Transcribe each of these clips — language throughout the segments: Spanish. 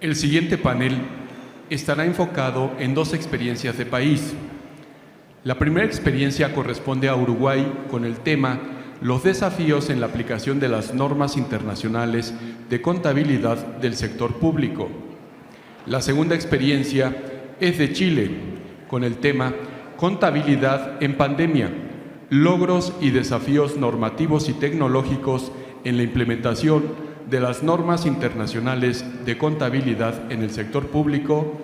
El siguiente panel estará enfocado en dos experiencias de país. La primera experiencia corresponde a Uruguay con el tema Los desafíos en la aplicación de las normas internacionales de contabilidad del sector público. La segunda experiencia es de Chile, con el tema Contabilidad en pandemia, logros y desafíos normativos y tecnológicos en la implementación de las normas internacionales de contabilidad en el sector público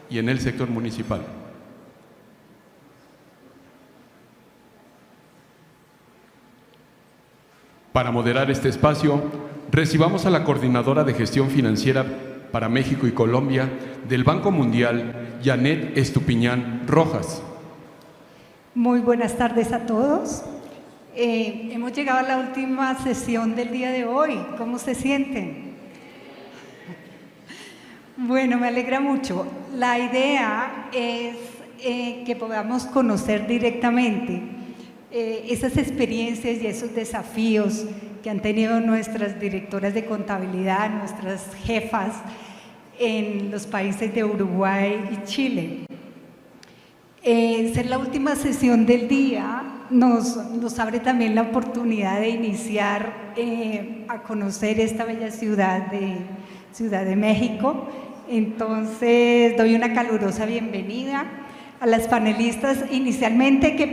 y en el sector municipal. Para moderar este espacio, recibamos a la Coordinadora de Gestión Financiera para México y Colombia del Banco Mundial, Janet Estupiñán Rojas. Muy buenas tardes a todos. Hemos llegado a la última sesión del día de hoy. ¿Cómo se sienten? Bueno, me alegra mucho. La idea es que podamos conocer directamente esas experiencias y esos desafíos que han tenido nuestras directoras de contabilidad, nuestras jefas en los países de Uruguay y Chile. Ser la última sesión del día nos abre también la oportunidad de iniciar a conocer esta bella ciudad de México. Entonces, doy una calurosa bienvenida a las panelistas inicialmente que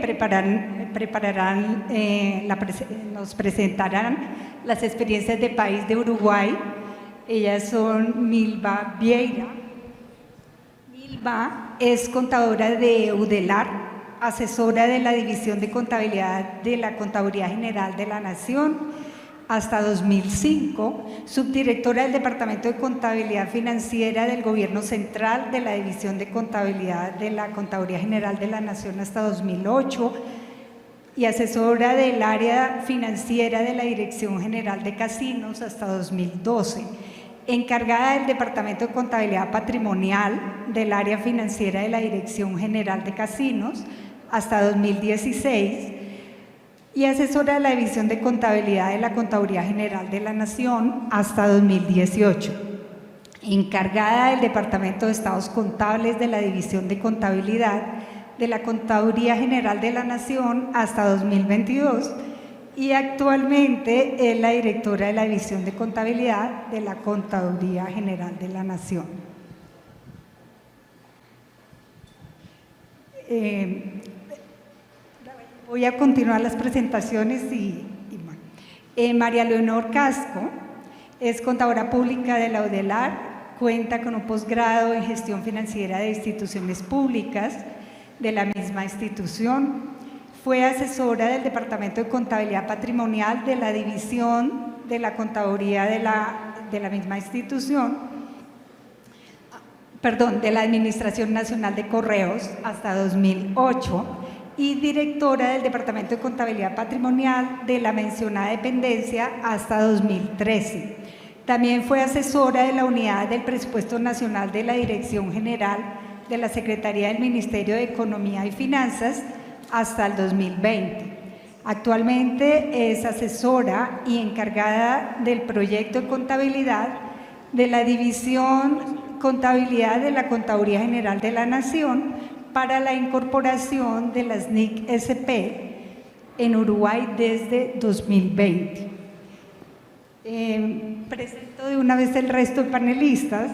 nos presentarán las experiencias de país de Uruguay. Ellas son Milva Vieira. Milva es contadora de UDELAR, asesora de la División de Contabilidad de la Contaduría General de la Nación hasta 2005, subdirectora del Departamento de Contabilidad Financiera del Gobierno Central de la División de Contabilidad de la Contaduría General de la Nación hasta 2008 y asesora del área financiera de la Dirección General de Casinos hasta 2012, encargada del Departamento de Contabilidad Patrimonial del área financiera de la Dirección General de Casinos hasta 2016 y asesora de la División de Contabilidad de la Contaduría General de la Nación hasta 2018, encargada del Departamento de Estados Contables de la División de Contabilidad de la Contaduría General de la Nación hasta 2022 y actualmente es la directora de la División de Contabilidad de la Contaduría General de la Nación. Voy a continuar las presentaciones María Leonor Casco es contadora pública de la UDELAR, cuenta con un posgrado en gestión financiera de instituciones públicas de la misma institución, fue asesora del Departamento de Contabilidad Patrimonial de la División de la Contaduría de la misma institución, de la Administración Nacional de Correos hasta 2008 y directora del Departamento de Contabilidad Patrimonial de la mencionada dependencia hasta 2013. También fue asesora de la Unidad del Presupuesto Nacional de la Dirección General de la Secretaría del Ministerio de Economía y Finanzas hasta el 2020. Actualmente es asesora y encargada del proyecto de contabilidad de la División Contabilidad de la Contaduría General de la Nación para la incorporación de las NIC-SP en Uruguay desde 2020. Presento de una vez el resto de panelistas.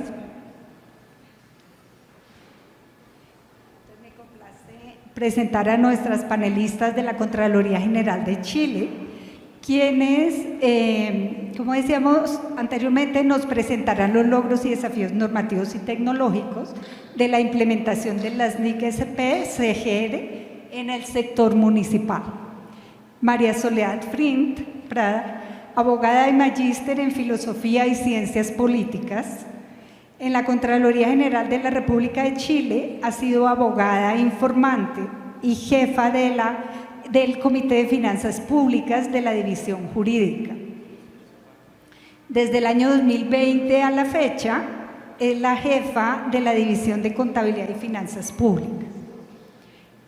Me complace presentar a nuestras panelistas de la Contraloría General de Chile, quienes, como decíamos anteriormente, nos presentarán los logros y desafíos normativos y tecnológicos de la implementación de las NIC-SP CGR en el sector municipal. María Soledad Frint Prada, abogada y magíster en Filosofía y Ciencias Políticas. En la Contraloría General de la República de Chile ha sido abogada informante y jefa del Comité de Finanzas Públicas de la División Jurídica. Desde el año 2020 a la fecha, es la jefa de la División de Contabilidad y Finanzas Públicas.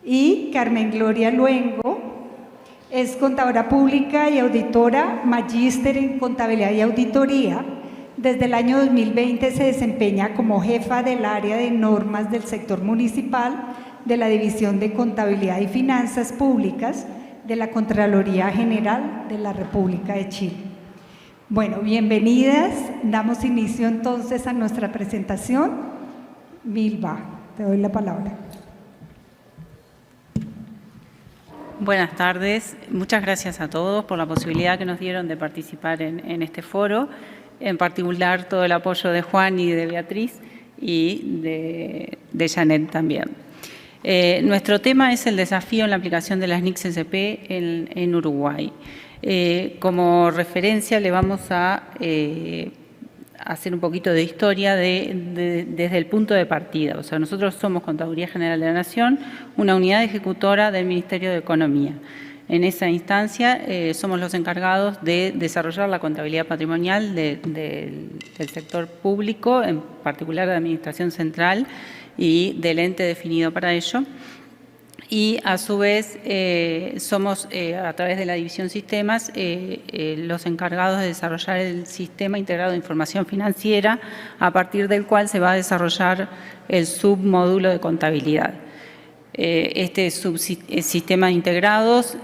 Y Carmen Gloria Luengo es contadora pública y auditora, magíster en Contabilidad y Auditoría Desde el año 2020 se desempeña como jefa del área de normas del sector municipal de la División de Contabilidad y Finanzas Públicas de la Contraloría General de la República de Chile. Bueno, bienvenidas. Damos inicio entonces a nuestra presentación. Milva, te doy la palabra. Buenas tardes. Muchas gracias a todos por la posibilidad que nos dieron de participar en este foro. En particular, todo el apoyo de Juan y de Beatriz y de Janet también. Nuestro tema es el desafío en la aplicación de las NIC-CCP en Uruguay. Como referencia le vamos a hacer un poquito de historia desde el punto de partida. O sea, nosotros somos Contaduría General de la Nación, una unidad ejecutora del Ministerio de Economía. En esa instancia somos los encargados de desarrollar la contabilidad patrimonial del sector público, en particular de Administración Central y del ente definido para ello. Y a su vez somos, a través de la División Sistemas, los encargados de desarrollar el Sistema Integrado de Información Financiera, a partir del cual se va a desarrollar el submódulo de contabilidad. Este subsistema de integrados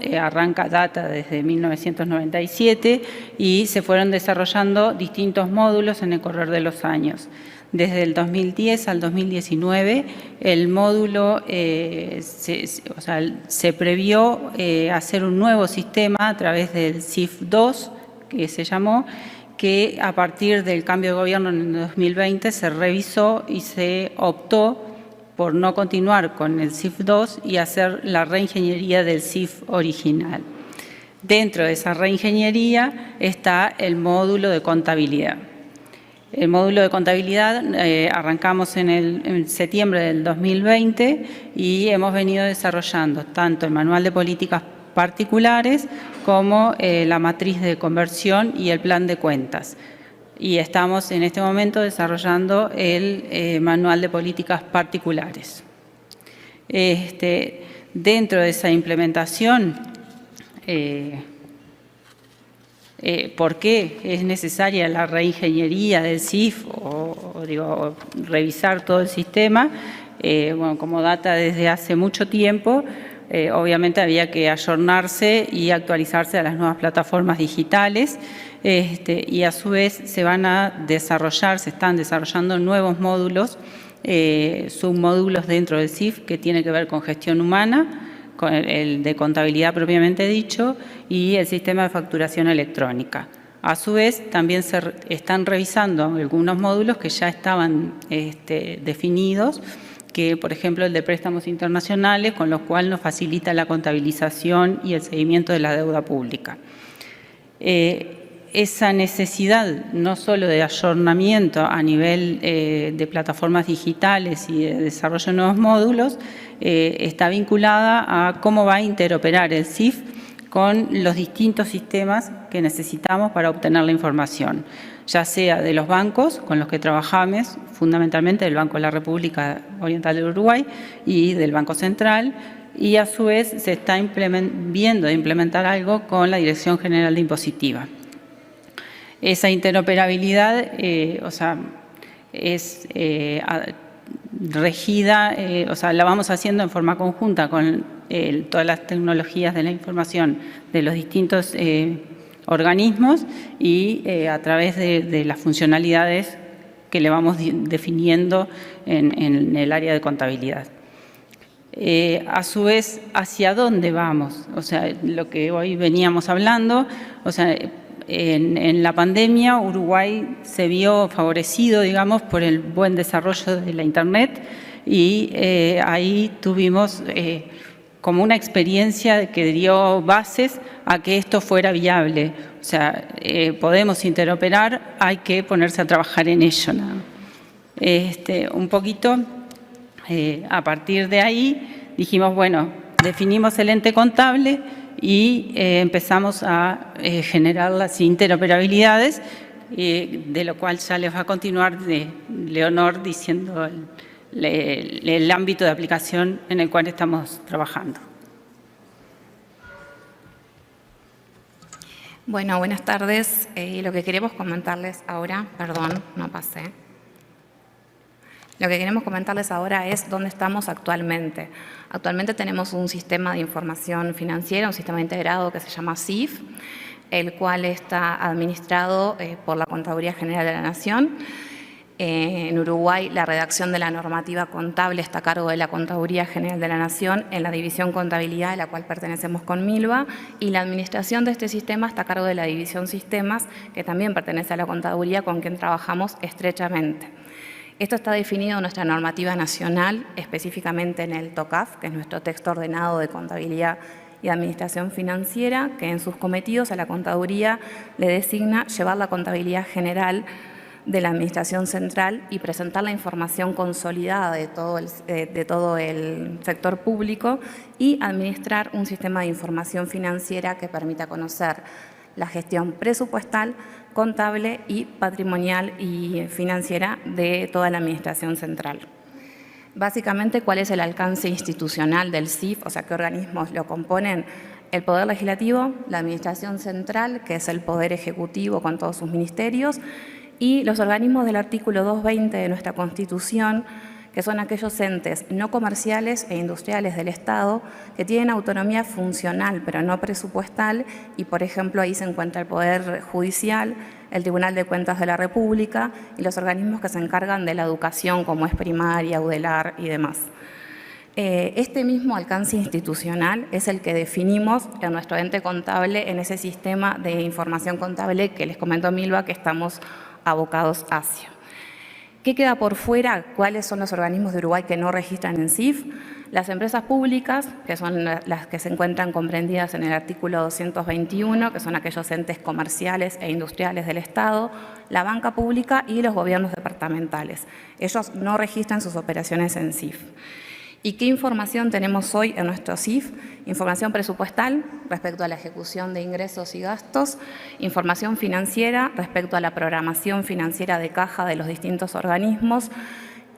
data desde 1997 y se fueron desarrollando distintos módulos en el correr de los años. Desde el 2010 al 2019, el módulo, se previó hacer un nuevo sistema a través del CIF2, que se llamó, que a partir del cambio de gobierno en el 2020 se revisó y se optó por no continuar con el CIF2 y hacer la reingeniería del CIF original. Dentro de esa reingeniería está el módulo de contabilidad. El módulo de contabilidad arrancamos en septiembre del 2020 y hemos venido desarrollando tanto el manual de políticas particulares como la matriz de conversión y el plan de cuentas. Y estamos en este momento desarrollando el manual de políticas particulares. Dentro de esa implementación, ¿por qué es necesaria la reingeniería del CIF o revisar todo el sistema? Bueno, como data desde hace mucho tiempo, obviamente había que ayornarse y actualizarse a las nuevas plataformas digitales. Y a su vez se están desarrollando nuevos módulos, submódulos dentro del CIF que tiene que ver con gestión humana, con el de contabilidad propiamente dicho y el sistema de facturación electrónica. A su vez también se están revisando algunos módulos que ya estaban definidos, que por ejemplo el de préstamos internacionales, con lo cual nos facilita la contabilización y el seguimiento de la deuda pública. Esa necesidad no solo de ayornamiento a nivel de plataformas digitales y de desarrollo de nuevos módulos, está vinculada a cómo va a interoperar el CIF con los distintos sistemas que necesitamos para obtener la información, ya sea de los bancos con los que trabajamos, fundamentalmente del Banco de la República Oriental del Uruguay y del Banco Central, y a su vez se está viendo de implementar algo con la Dirección General de Impositiva. Esa interoperabilidad es regida, la vamos haciendo en forma conjunta con todas las tecnologías de la información de los distintos organismos y a través de las funcionalidades que le vamos definiendo en el área de contabilidad. A su vez, ¿hacia dónde vamos? O sea, lo que hoy veníamos hablando, en la pandemia Uruguay se vio favorecido, digamos, por el buen desarrollo de la Internet y ahí tuvimos como una experiencia que dio bases a que esto fuera viable. O sea, podemos interoperar, hay que ponerse a trabajar en ello, ¿no? Un poquito, a partir de ahí dijimos, bueno, definimos el ente contable y empezamos a generar las interoperabilidades, de lo cual ya les va a continuar Leonor diciendo el ámbito de aplicación en el cual estamos trabajando. Bueno, buenas tardes. Lo que queremos comentarles ahora, perdón, no pasé. Lo que queremos comentarles ahora es dónde estamos actualmente. Actualmente tenemos un sistema de información financiera, un sistema integrado que se llama SIF, el cual está administrado por la Contaduría General de la Nación. En Uruguay, la redacción de la normativa contable está a cargo de la Contaduría General de la Nación en la División Contabilidad, a la cual pertenecemos con Milva, y la administración de este sistema está a cargo de la División Sistemas, que también pertenece a la Contaduría, con quien trabajamos estrechamente. Esto está definido en nuestra normativa nacional, específicamente en el TOCAF, que es nuestro texto ordenado de contabilidad y administración financiera, que en sus cometidos a la Contaduría le designa llevar la contabilidad general de la Administración Central y presentar la información consolidada de todo el sector público y administrar un sistema de información financiera que permita conocer la gestión presupuestal, contable y patrimonial y financiera de toda la Administración Central. Básicamente, ¿cuál es el alcance institucional del SIF? O sea, ¿qué organismos lo componen? El Poder Legislativo, la Administración Central, que es el Poder Ejecutivo con todos sus ministerios, y los organismos del artículo 220 de nuestra Constitución, que son aquellos entes no comerciales e industriales del Estado que tienen autonomía funcional pero no presupuestal, y por ejemplo ahí se encuentra el Poder Judicial, el Tribunal de Cuentas de la República y los organismos que se encargan de la educación como es primaria, UDELAR y demás. Este mismo alcance institucional es el que definimos en nuestro ente contable en ese sistema de información contable que les comentó Milva que estamos abocados hacia. ¿Qué queda por fuera? ¿Cuáles son los organismos de Uruguay que no registran en SIF? Las empresas públicas, que son las que se encuentran comprendidas en el artículo 221, que son aquellos entes comerciales e industriales del Estado, la banca pública y los gobiernos departamentales. Ellos no registran sus operaciones en SIF. ¿Y qué información tenemos hoy en nuestro SIF? Información presupuestal respecto a la ejecución de ingresos y gastos, información financiera respecto a la programación financiera de caja de los distintos organismos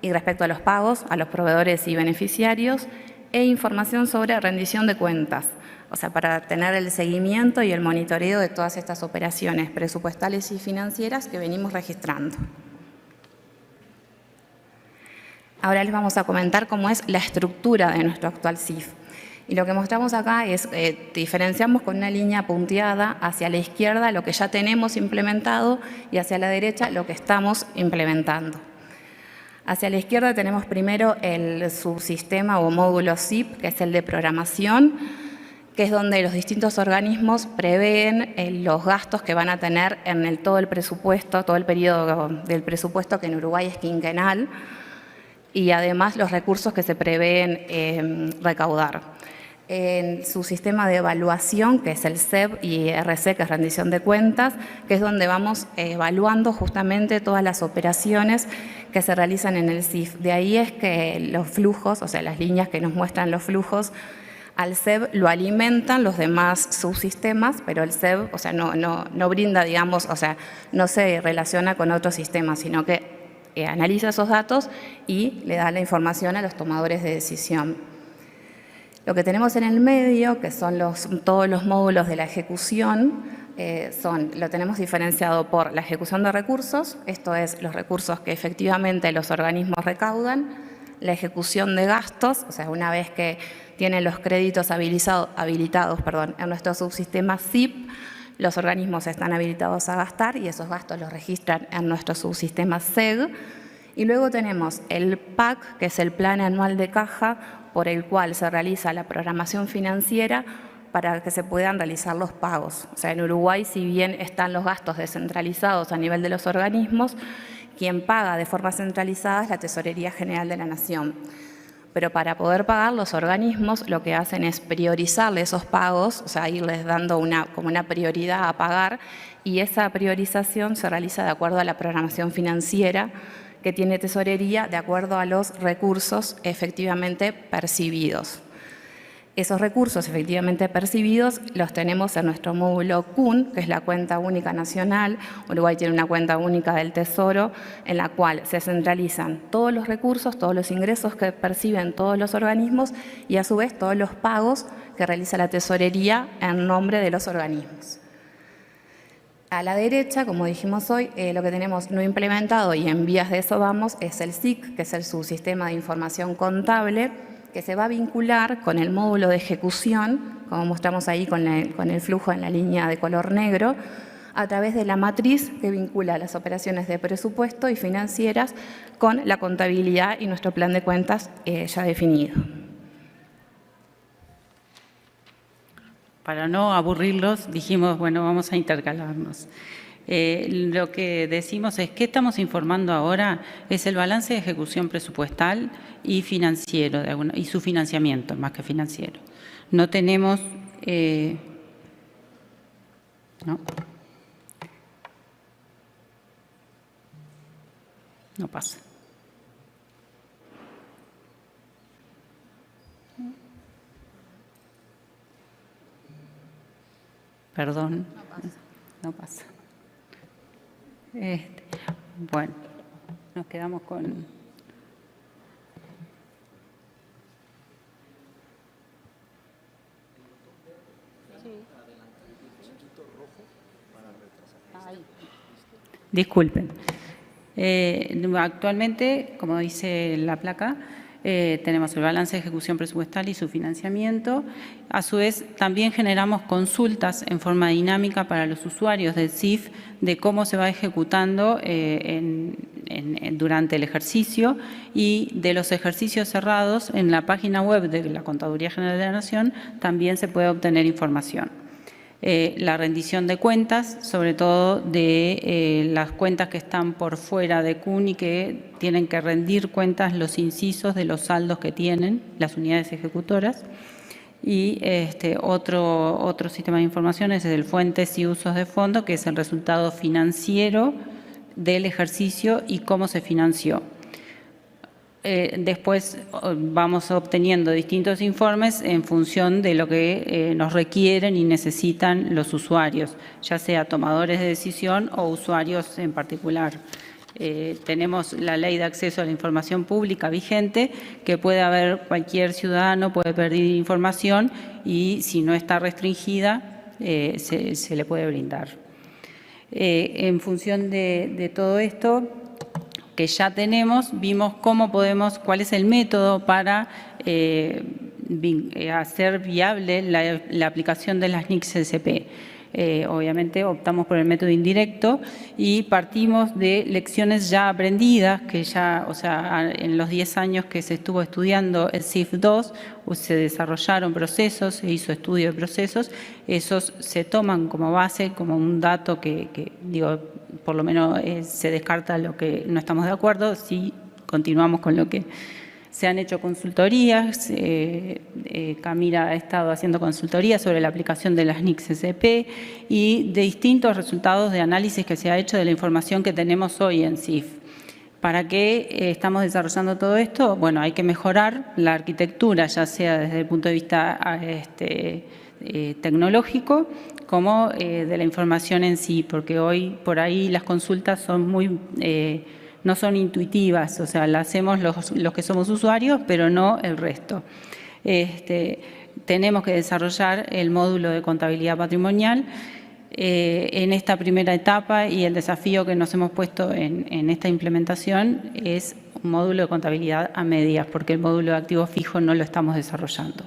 y respecto a los pagos a los proveedores y beneficiarios, e información sobre rendición de cuentas, o sea, para tener el seguimiento y el monitoreo de todas estas operaciones presupuestales y financieras que venimos registrando. Ahora les vamos a comentar cómo es la estructura de nuestro actual SIF. Y lo que mostramos acá es, diferenciamos con una línea punteada hacia la izquierda lo que ya tenemos implementado y hacia la derecha lo que estamos implementando. Hacia la izquierda tenemos primero el subsistema o módulo SIP, que es el de programación, que es donde los distintos organismos prevén los gastos que van a tener en todo el presupuesto, todo el periodo del presupuesto, que en Uruguay es quinquenal, y además los recursos que se prevén recaudar. En su sistema de evaluación, que es el CEB, y RC, que es rendición de cuentas, que es donde vamos evaluando justamente todas las operaciones que se realizan en el SIF. De ahí es que los flujos, o sea, las líneas que nos muestran los flujos, al CEB lo alimentan los demás subsistemas, pero el CEB, o sea, no brinda, digamos, o sea, no se relaciona con otros sistemas, sino que analiza esos datos y le da la información a los tomadores de decisión. Lo que tenemos en el medio, que son todos los módulos de la ejecución, lo tenemos diferenciado por la ejecución de recursos, esto es los recursos que efectivamente los organismos recaudan, la ejecución de gastos, o sea, una vez que tienen los créditos habilitados en nuestro subsistema SIP, los organismos están habilitados a gastar y esos gastos los registran en nuestro subsistema SEG. Y luego tenemos el PAC, que es el Plan Anual de Caja, por el cual se realiza la programación financiera para que se puedan realizar los pagos. O sea, en Uruguay, si bien están los gastos descentralizados a nivel de los organismos, quien paga de forma centralizada es la Tesorería General de la Nación. Pero para poder pagar, los organismos lo que hacen es priorizarle esos pagos, o sea, irles dando como una prioridad a pagar, y esa priorización se realiza de acuerdo a la programación financiera que tiene Tesorería, de acuerdo a los recursos efectivamente percibidos. Esos recursos efectivamente percibidos los tenemos en nuestro módulo CUN, que es la cuenta única nacional. Uruguay tiene una cuenta única del Tesoro en la cual se centralizan todos los recursos, todos los ingresos que perciben todos los organismos y a su vez todos los pagos que realiza la Tesorería en nombre de los organismos. A la derecha, como dijimos hoy, lo que tenemos no implementado y en vías de eso vamos es el SIC, que es el subsistema de información contable, que se va a vincular con el módulo de ejecución, como mostramos ahí con el flujo en la línea de color negro, a través de la matriz que vincula las operaciones de presupuesto y financieras con la contabilidad y nuestro plan de cuentas ya definido. Para no aburrirlos, dijimos, bueno, vamos a intercalarnos. Lo que decimos es que estamos informando ahora es el balance de ejecución presupuestal y financiero, y su financiamiento, más que financiero. No tenemos... No pasa. Perdón. No pasa. Bueno, nos quedamos con... Disculpen. Actualmente, como dice la placa, tenemos el balance de ejecución presupuestal y su financiamiento. A su vez, también generamos consultas en forma dinámica para los usuarios del CIF de cómo se va ejecutando durante el ejercicio, y de los ejercicios cerrados en la página web de la Contaduría General de la Nación también se puede obtener información. La rendición de cuentas, sobre todo de las cuentas que están por fuera de CUN y que tienen que rendir cuentas los incisos de los saldos que tienen las unidades ejecutoras. Y otro sistema de información es el fuentes y usos de fondo, que es el resultado financiero del ejercicio y cómo se financió. Después vamos obteniendo distintos informes en función de lo que nos requieren y necesitan los usuarios, ya sea tomadores de decisión o usuarios en particular. Tenemos la Ley de Acceso a la Información Pública vigente, que puede haber cualquier ciudadano, puede pedir información y si no está restringida se le puede brindar. En función de todo esto que ya tenemos, vimos cuál es el método para hacer viable la aplicación de las NIC-CCP. Obviamente optamos por el método indirecto y partimos de lecciones ya aprendidas, que ya, o sea, en los 10 años que se estuvo estudiando el CIF2, se desarrollaron procesos, se hizo estudio de procesos, esos se toman como base, como un dato que digo, por lo menos se descarta lo que no estamos de acuerdo, si continuamos con lo que se han hecho consultorías. Camila ha estado haciendo consultorías sobre la aplicación de las NIC-CCP y de distintos resultados de análisis que se ha hecho de la información que tenemos hoy en CIF. ¿Para qué estamos desarrollando todo esto? Bueno, hay que mejorar la arquitectura, ya sea desde el punto de vista tecnológico como de la información en sí, porque hoy por ahí las consultas son no son intuitivas, o sea, las hacemos los que somos usuarios, pero no el resto. Tenemos que desarrollar el módulo de contabilidad patrimonial en esta primera etapa, y el desafío que nos hemos puesto en esta implementación es un módulo de contabilidad a medias, porque el módulo de activo fijo no lo estamos desarrollando.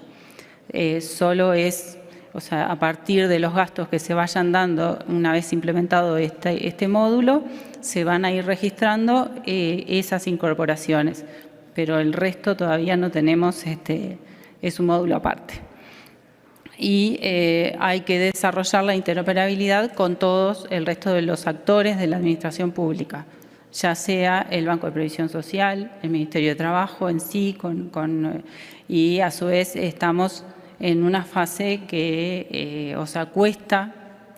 Solo es, o sea, a partir de los gastos que se vayan dando una vez implementado este módulo, se van a ir registrando esas incorporaciones, pero el resto todavía no tenemos, es un módulo aparte. Y hay que desarrollar la interoperabilidad con todos el resto de los actores de la administración pública, ya sea el Banco de Previsión Social, el Ministerio de Trabajo en sí, y a su vez estamos en una fase que, o sea, cuesta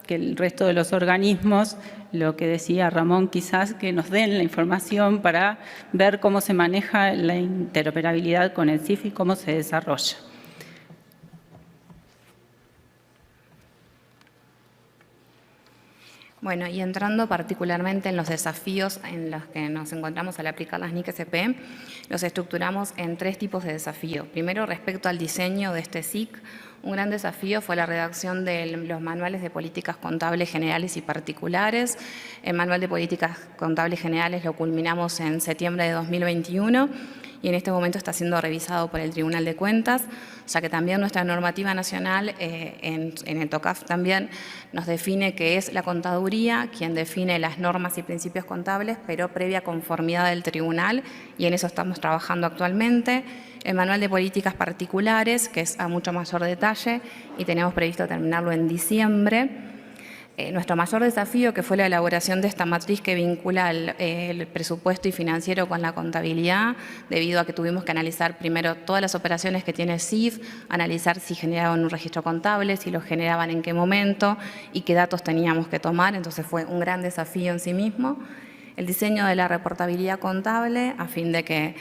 que el resto de los organismos, lo que decía Ramón, quizás que nos den la información para ver cómo se maneja la interoperabilidad con el CIF y cómo se desarrolla. Bueno, y entrando particularmente en los desafíos en los que nos encontramos al aplicar las NIC-SP, los estructuramos en 3 tipos de desafíos. Primero, respecto al diseño de este SIC, un gran desafío fue la redacción de los manuales de políticas contables generales y particulares. El manual de políticas contables generales lo culminamos en septiembre de 2021 y en este momento está siendo revisado por el Tribunal de Cuentas, ya que también nuestra normativa nacional, en el TOCAF también, nos define que es la contaduría quien define las normas y principios contables, pero previa conformidad del tribunal, y en eso estamos trabajando actualmente. El manual de políticas particulares, que es a mucho mayor detalle, y tenemos previsto terminarlo en diciembre. Nuestro mayor desafío, que fue la elaboración de esta matriz que vincula el presupuesto y financiero con la contabilidad, debido a que tuvimos que analizar primero todas las operaciones que tiene SIF, analizar si generaban un registro contable, si lo generaban en qué momento y qué datos teníamos que tomar. Entonces fue un gran desafío en sí mismo. El diseño de la reportabilidad contable, a fin de que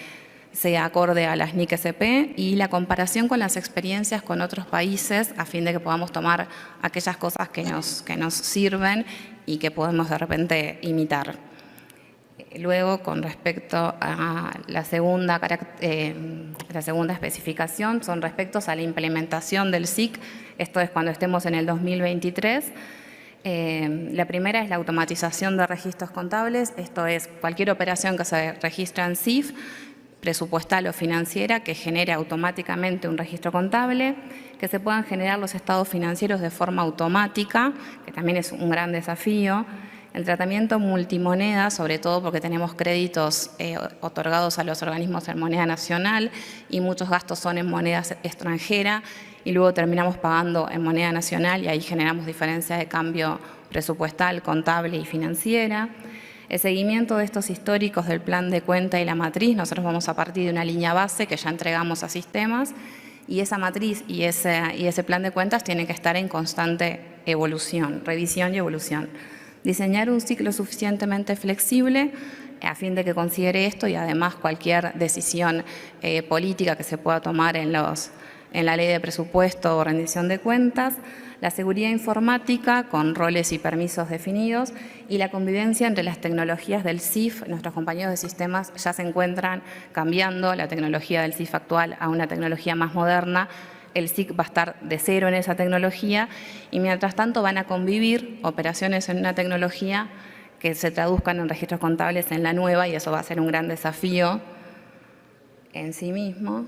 sea acorde a las NIC-SP, y la comparación con las experiencias con otros países a fin de que podamos tomar aquellas cosas que nos sirven y que podemos de repente imitar. Luego, con respecto a la segunda especificación, son respectos a la implementación del SIC. Esto es cuando estemos en el 2023. La primera es la automatización de registros contables. Esto es cualquier operación que se registra en SIF, presupuestal o financiera, que genere automáticamente un registro contable, que se puedan generar los estados financieros de forma automática, que también es un gran desafío. El tratamiento multimoneda, sobre todo porque tenemos créditos otorgados a los organismos en moneda nacional y muchos gastos son en moneda extranjera y luego terminamos pagando en moneda nacional y ahí generamos diferencia de cambio presupuestal, contable y financiera. El seguimiento de estos históricos del plan de cuenta y la matriz, nosotros vamos a partir de una línea base que ya entregamos a sistemas y esa matriz y ese plan de cuentas tienen que estar en constante evolución, revisión y evolución. Diseñar un ciclo suficientemente flexible a fin de que considere esto y además cualquier decisión política que se pueda tomar en la ley de presupuesto o rendición de cuentas, la seguridad informática con roles y permisos definidos y la convivencia entre las tecnologías del SIF. Nuestros compañeros de sistemas ya se encuentran cambiando la tecnología del SIF actual a una tecnología más moderna. El SIC va a estar de cero en esa tecnología y mientras tanto van a convivir operaciones en una tecnología que se traduzcan en registros contables en la nueva y eso va a ser un gran desafío en sí mismo.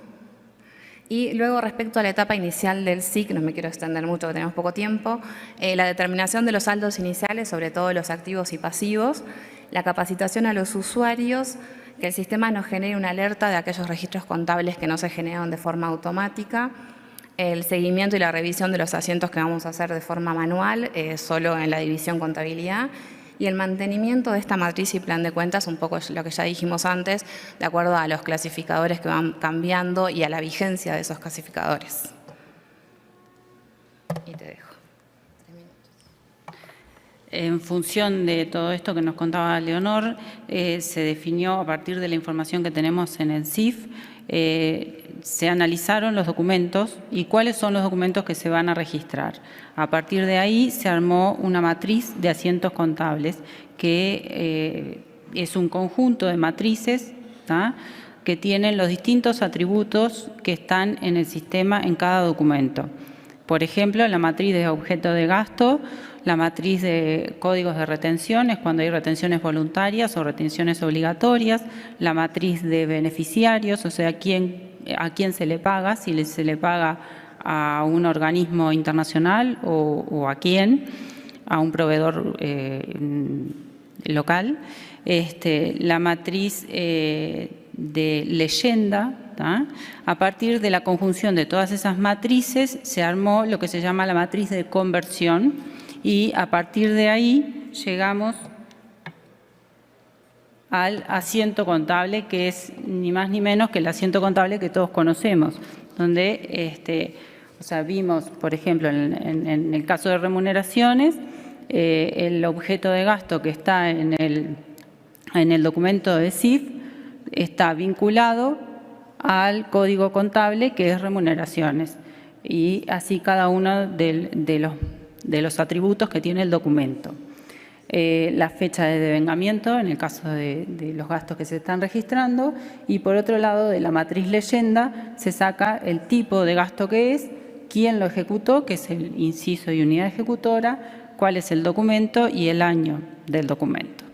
Y luego, respecto a la etapa inicial del SIC, no me quiero extender mucho porque tenemos poco tiempo, la determinación de los saldos iniciales, sobre todo los activos y pasivos, la capacitación a los usuarios, que el sistema nos genere una alerta de aquellos registros contables que no se generan de forma automática, el seguimiento y la revisión de los asientos que vamos a hacer de forma manual, solo en la división contabilidad, y el mantenimiento de esta matriz y plan de cuentas, un poco lo que ya dijimos antes, de acuerdo a los clasificadores que van cambiando y a la vigencia de esos clasificadores. Y te dejo. 3 minutos. En función de todo esto que nos contaba Leonor, se definió a partir de la información que tenemos en el SIF, se analizaron los documentos y cuáles son los documentos que se van a registrar. A partir de ahí se armó una matriz de asientos contables que es un conjunto de matrices, ¿tá?, que tienen los distintos atributos que están en el sistema en cada documento. Por ejemplo, la matriz de objeto de gasto, la matriz de códigos de retención, es cuando hay retenciones voluntarias o retenciones obligatorias, la matriz de beneficiarios, o sea, a quién se le paga, si se le paga a un organismo internacional o a quién, a un proveedor local. La matriz de leyenda, ¿tá? A partir de la conjunción de todas esas matrices se armó lo que se llama la matriz de conversión y a partir de ahí llegamos al asiento contable, que es ni más ni menos que el asiento contable que todos conocemos, donde vimos, por ejemplo, en el caso de remuneraciones, el objeto de gasto que está en el documento de SIF está vinculado al código contable que es remuneraciones y así cada uno de los atributos que tiene el documento. la fecha de devengamiento en el caso de los gastos que se están registrando, y por otro lado, de la matriz leyenda se saca el tipo de gasto que es, quién lo ejecutó, que es el inciso y unidad ejecutora, cuál es el documento y el año del documento.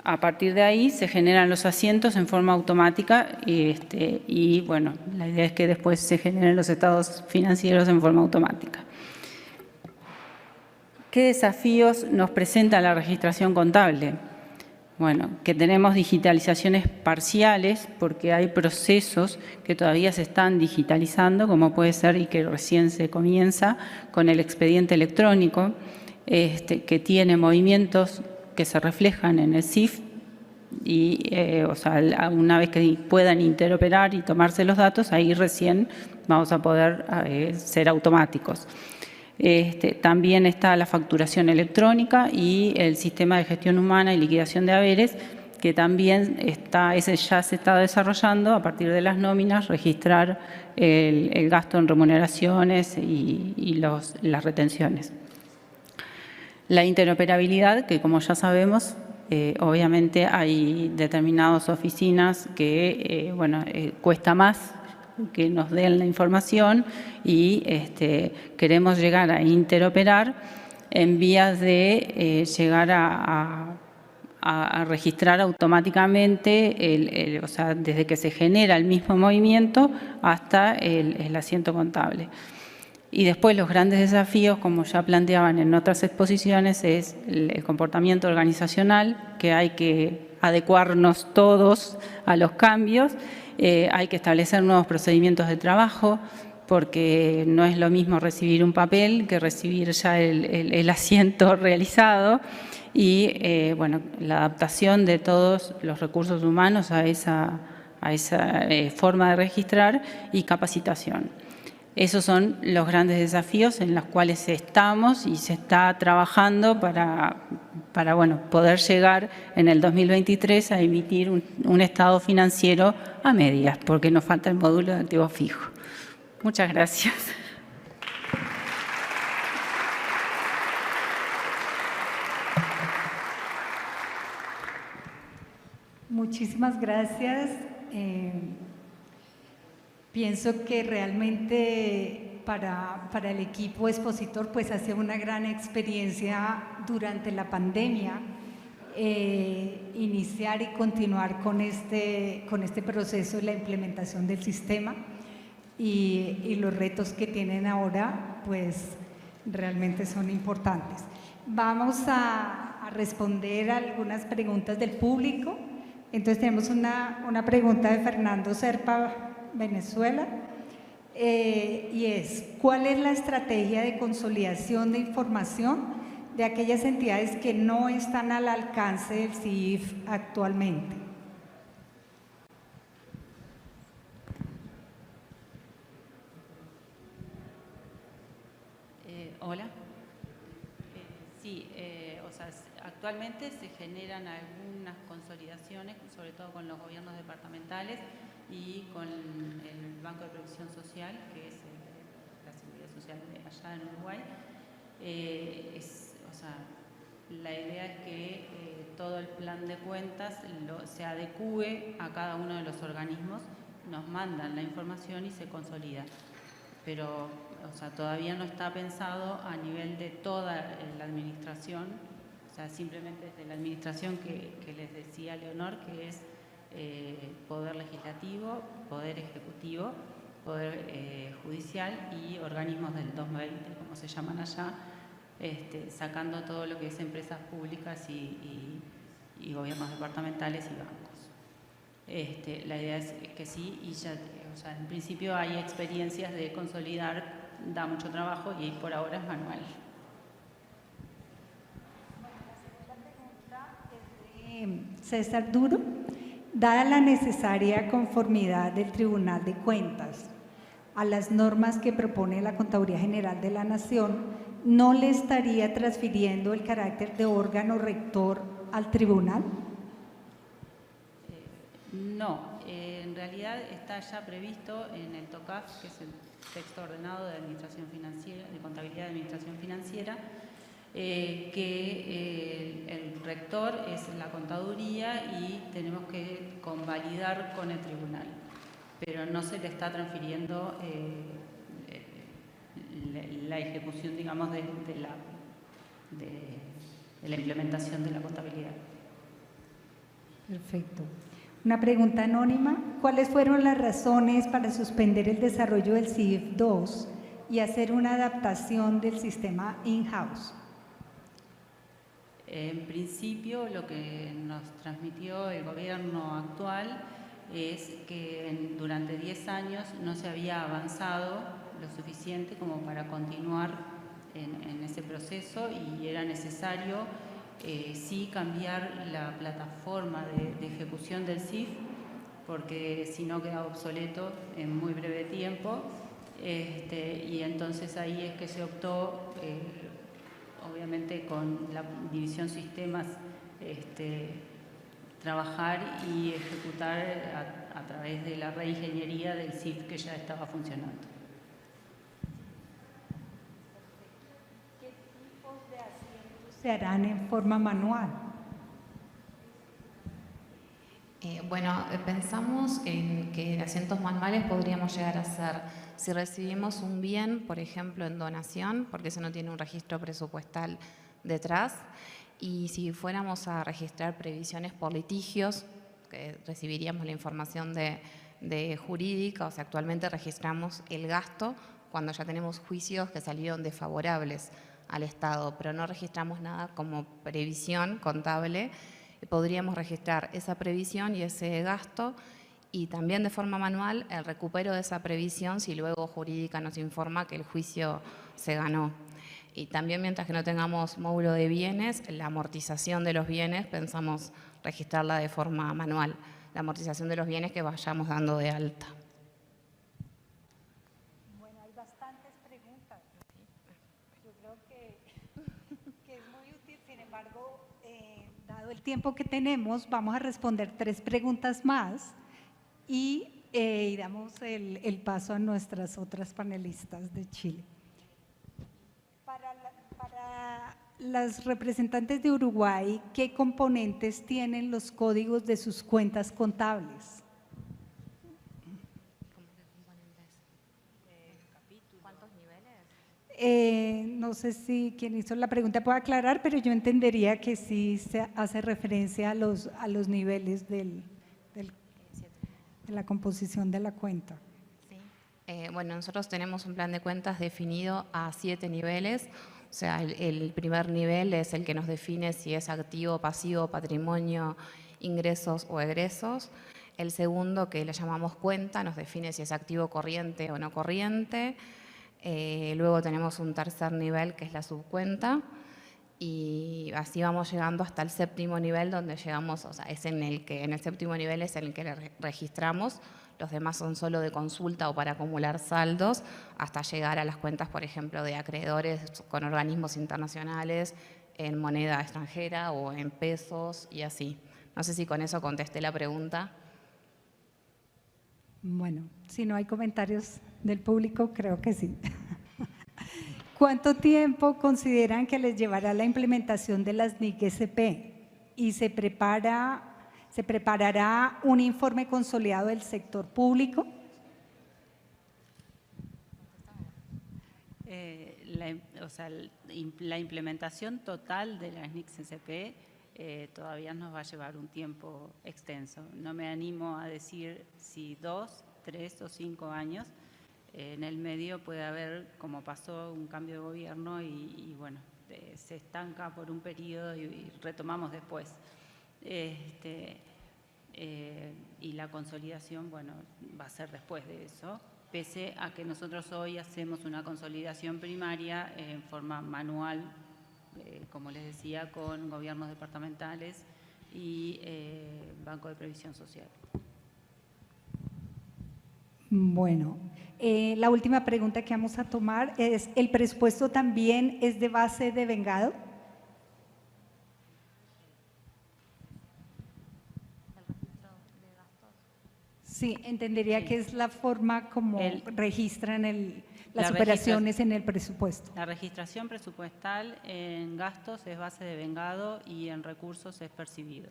A partir de ahí se generan los asientos en forma automática y bueno, la idea es que después se generen los estados financieros en forma automática. ¿Qué desafíos nos presenta la registración contable? Bueno, que tenemos digitalizaciones parciales porque hay procesos que todavía se están digitalizando, como puede ser y que recién se comienza con el expediente electrónico, que tiene movimientos que se reflejan en el CIF y, o sea, una vez que puedan interoperar y tomarse los datos, ahí recién vamos a poder ser automáticos. También está la facturación electrónica y el sistema de gestión humana y liquidación de haberes, que también ese ya se está desarrollando a partir de las nóminas, registrar el gasto en remuneraciones y las retenciones. La interoperabilidad, que como ya sabemos, obviamente hay determinadas oficinas que cuesta más que nos den la información y queremos llegar a interoperar en vías de llegar a registrar automáticamente, o sea, desde que se genera el mismo movimiento hasta el asiento contable. Y después los grandes desafíos, como ya planteaban en otras exposiciones, es el comportamiento organizacional, que hay que adecuarnos todos a los cambios. Hay que establecer nuevos procedimientos de trabajo, porque no es lo mismo recibir un papel que recibir ya el asiento realizado. Y bueno, la adaptación de todos los recursos humanos a esa forma de registrar y capacitación. Esos son los grandes desafíos en los cuales estamos y se está trabajando para poder llegar en el 2023 a emitir un estado financiero a medias, porque nos falta el módulo de activo fijo. Muchas gracias. Muchísimas gracias. Pienso que realmente para el equipo expositor pues ha sido una gran experiencia durante la pandemia iniciar y continuar con este proceso de la implementación del sistema y los retos que tienen ahora pues realmente son importantes. Vamos a responder algunas preguntas del público. Entonces tenemos una pregunta de Fernando Serpa, Venezuela, y es: ¿cuál es la estrategia de consolidación de información de aquellas entidades que no están al alcance del CIF actualmente? Hola. Sí, o sea, actualmente se generan algunas consolidaciones, sobre todo con los gobiernos departamentales y con el Banco de Previsión Social, que es la Seguridad Social de allá en Uruguay. O sea, la idea es que todo el plan de cuentas se adecúe a cada uno de los organismos, nos mandan la información y se consolida. Pero, o sea, todavía no está pensado a nivel de toda la administración, o sea, simplemente desde la administración que les decía Leonor, que es poder legislativo, poder ejecutivo, poder judicial y organismos del 220, como se llaman allá, sacando todo lo que es empresas públicas y gobiernos departamentales y bancos. La idea es que sí, y ya, o sea, en principio hay experiencias de consolidar, da mucho trabajo y por ahora es manual. La segunda pregunta es de César Duro. Dada la necesaria conformidad del Tribunal de Cuentas a las normas que propone la Contaduría General de la Nación, ¿no le estaría transfiriendo el carácter de órgano rector al tribunal? No, en realidad está ya previsto en el TOCAF, que es el texto ordenado de administración financiera, de contabilidad de administración financiera, que el rector es la contaduría y tenemos que convalidar con el tribunal, pero no se le está transfiriendo la ejecución, digamos, de la implementación de la contabilidad. Perfecto. Una pregunta anónima. ¿Cuáles fueron las razones para suspender el desarrollo del CIF 2 y hacer una adaptación del sistema in-house? En principio, lo que nos transmitió el gobierno actual es que durante 10 años no se había avanzado lo suficiente como para continuar en ese proceso y era necesario sí cambiar la plataforma de ejecución del CIF, porque si no queda obsoleto en muy breve tiempo, y entonces ahí es que se optó, obviamente con la división sistemas, trabajar y ejecutar a través de la reingeniería del CIF que ya estaba funcionando. ¿Se harán en forma manual? Bueno, pensamos en que asientos manuales podríamos llegar a ser, si recibimos un bien, por ejemplo, en donación, porque eso no tiene un registro presupuestal detrás, y si fuéramos a registrar previsiones por litigios, que recibiríamos la información de jurídica, o sea, actualmente registramos el gasto cuando ya tenemos juicios que salieron desfavorables al Estado, pero no registramos nada como previsión contable. Podríamos registrar esa previsión y ese gasto y también de forma manual el recupero de esa previsión si luego jurídica nos informa que el juicio se ganó. Y también mientras que no tengamos módulo de bienes, la amortización de los bienes pensamos registrarla de forma manual, la amortización de los bienes que vayamos dando de alta. Bueno, hay bastantes preguntas. Yo creo que es muy útil, sin embargo, dado el tiempo que tenemos, vamos a responder 3 preguntas más y damos el paso a nuestras otras panelistas de Chile. Para las representantes de Uruguay, ¿qué componentes tienen los códigos de sus cuentas contables? ¿Cuántos niveles? No sé si quien hizo la pregunta puede aclarar, pero yo entendería que sí se hace referencia a los niveles de la composición de la cuenta. Sí. Bueno, nosotros tenemos un plan de cuentas definido a 7 niveles. O sea, el primer nivel es el que nos define si es activo, pasivo, patrimonio, ingresos o egresos. El segundo, que le llamamos cuenta, nos define si es activo corriente o no corriente. Luego tenemos un tercer nivel, que es la subcuenta. Y así vamos llegando hasta el séptimo nivel, donde llegamos, o sea, es en el séptimo nivel es en el que registramos. Los demás son solo de consulta o para acumular saldos, hasta llegar a las cuentas, por ejemplo, de acreedores con organismos internacionales en moneda extranjera o en pesos y así. No sé si con eso contesté la pregunta. Bueno, si no hay comentarios del público, creo que sí. ¿Cuánto tiempo consideran que les llevará la implementación de las NIC-SP? ¿Y se preparará un informe consolidado del sector público? La implementación total de las NIC-SP todavía nos va a llevar un tiempo extenso. No me animo a decir si 2, 3 o 5 años. En el medio puede haber, como pasó, un cambio de gobierno y bueno, se estanca por un periodo y retomamos después. Y la consolidación, bueno, va a ser después de eso, pese a que nosotros hoy hacemos una consolidación primaria en forma manual, como les decía, con gobiernos departamentales y Banco de Previsión Social. Bueno, la última pregunta que vamos a tomar es, ¿el presupuesto también es de base de vengado? Sí, entendería que es la forma como registran las operaciones en el presupuesto. La registración presupuestal en gastos es base de vengado y en recursos es percibido.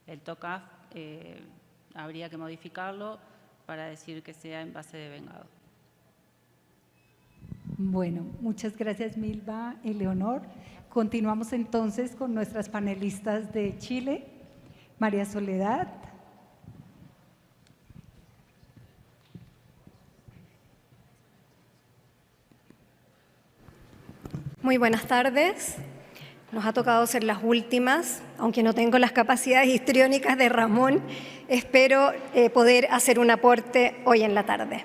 El TOCAF habría que modificarlo para decir que sea en base de vengado. Bueno, muchas gracias Milva, Eleonor. Continuamos entonces con nuestras panelistas de Chile. María Soledad. Muy buenas tardes. Nos ha tocado ser las últimas, aunque no tengo las capacidades histriónicas de Ramón, espero poder hacer un aporte hoy en la tarde.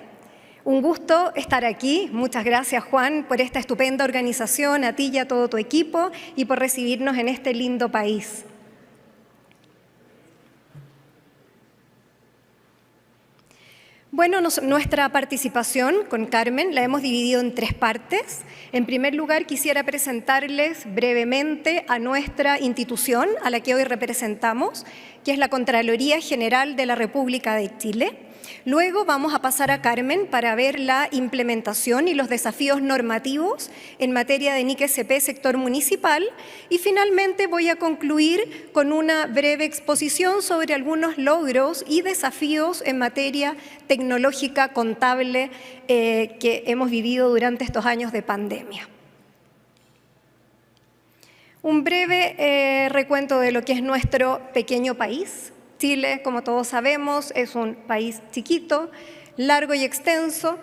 Un gusto estar aquí. Muchas gracias, Juan, por esta estupenda organización, a ti y a todo tu equipo, y por recibirnos en este lindo país. Bueno, nuestra participación con Carmen la hemos dividido en 3 partes. En primer lugar, quisiera presentarles brevemente a nuestra institución, a la que hoy representamos, que es la Contraloría General de la República de Chile. Luego vamos a pasar a Carmen para ver la implementación y los desafíos normativos en materia de NIC/SP sector municipal, y finalmente voy a concluir con una breve exposición sobre algunos logros y desafíos en materia tecnológica contable que hemos vivido durante estos años de pandemia. Un breve recuento de lo que es nuestro pequeño país. Chile, como todos sabemos, es un país chiquito, largo y extenso.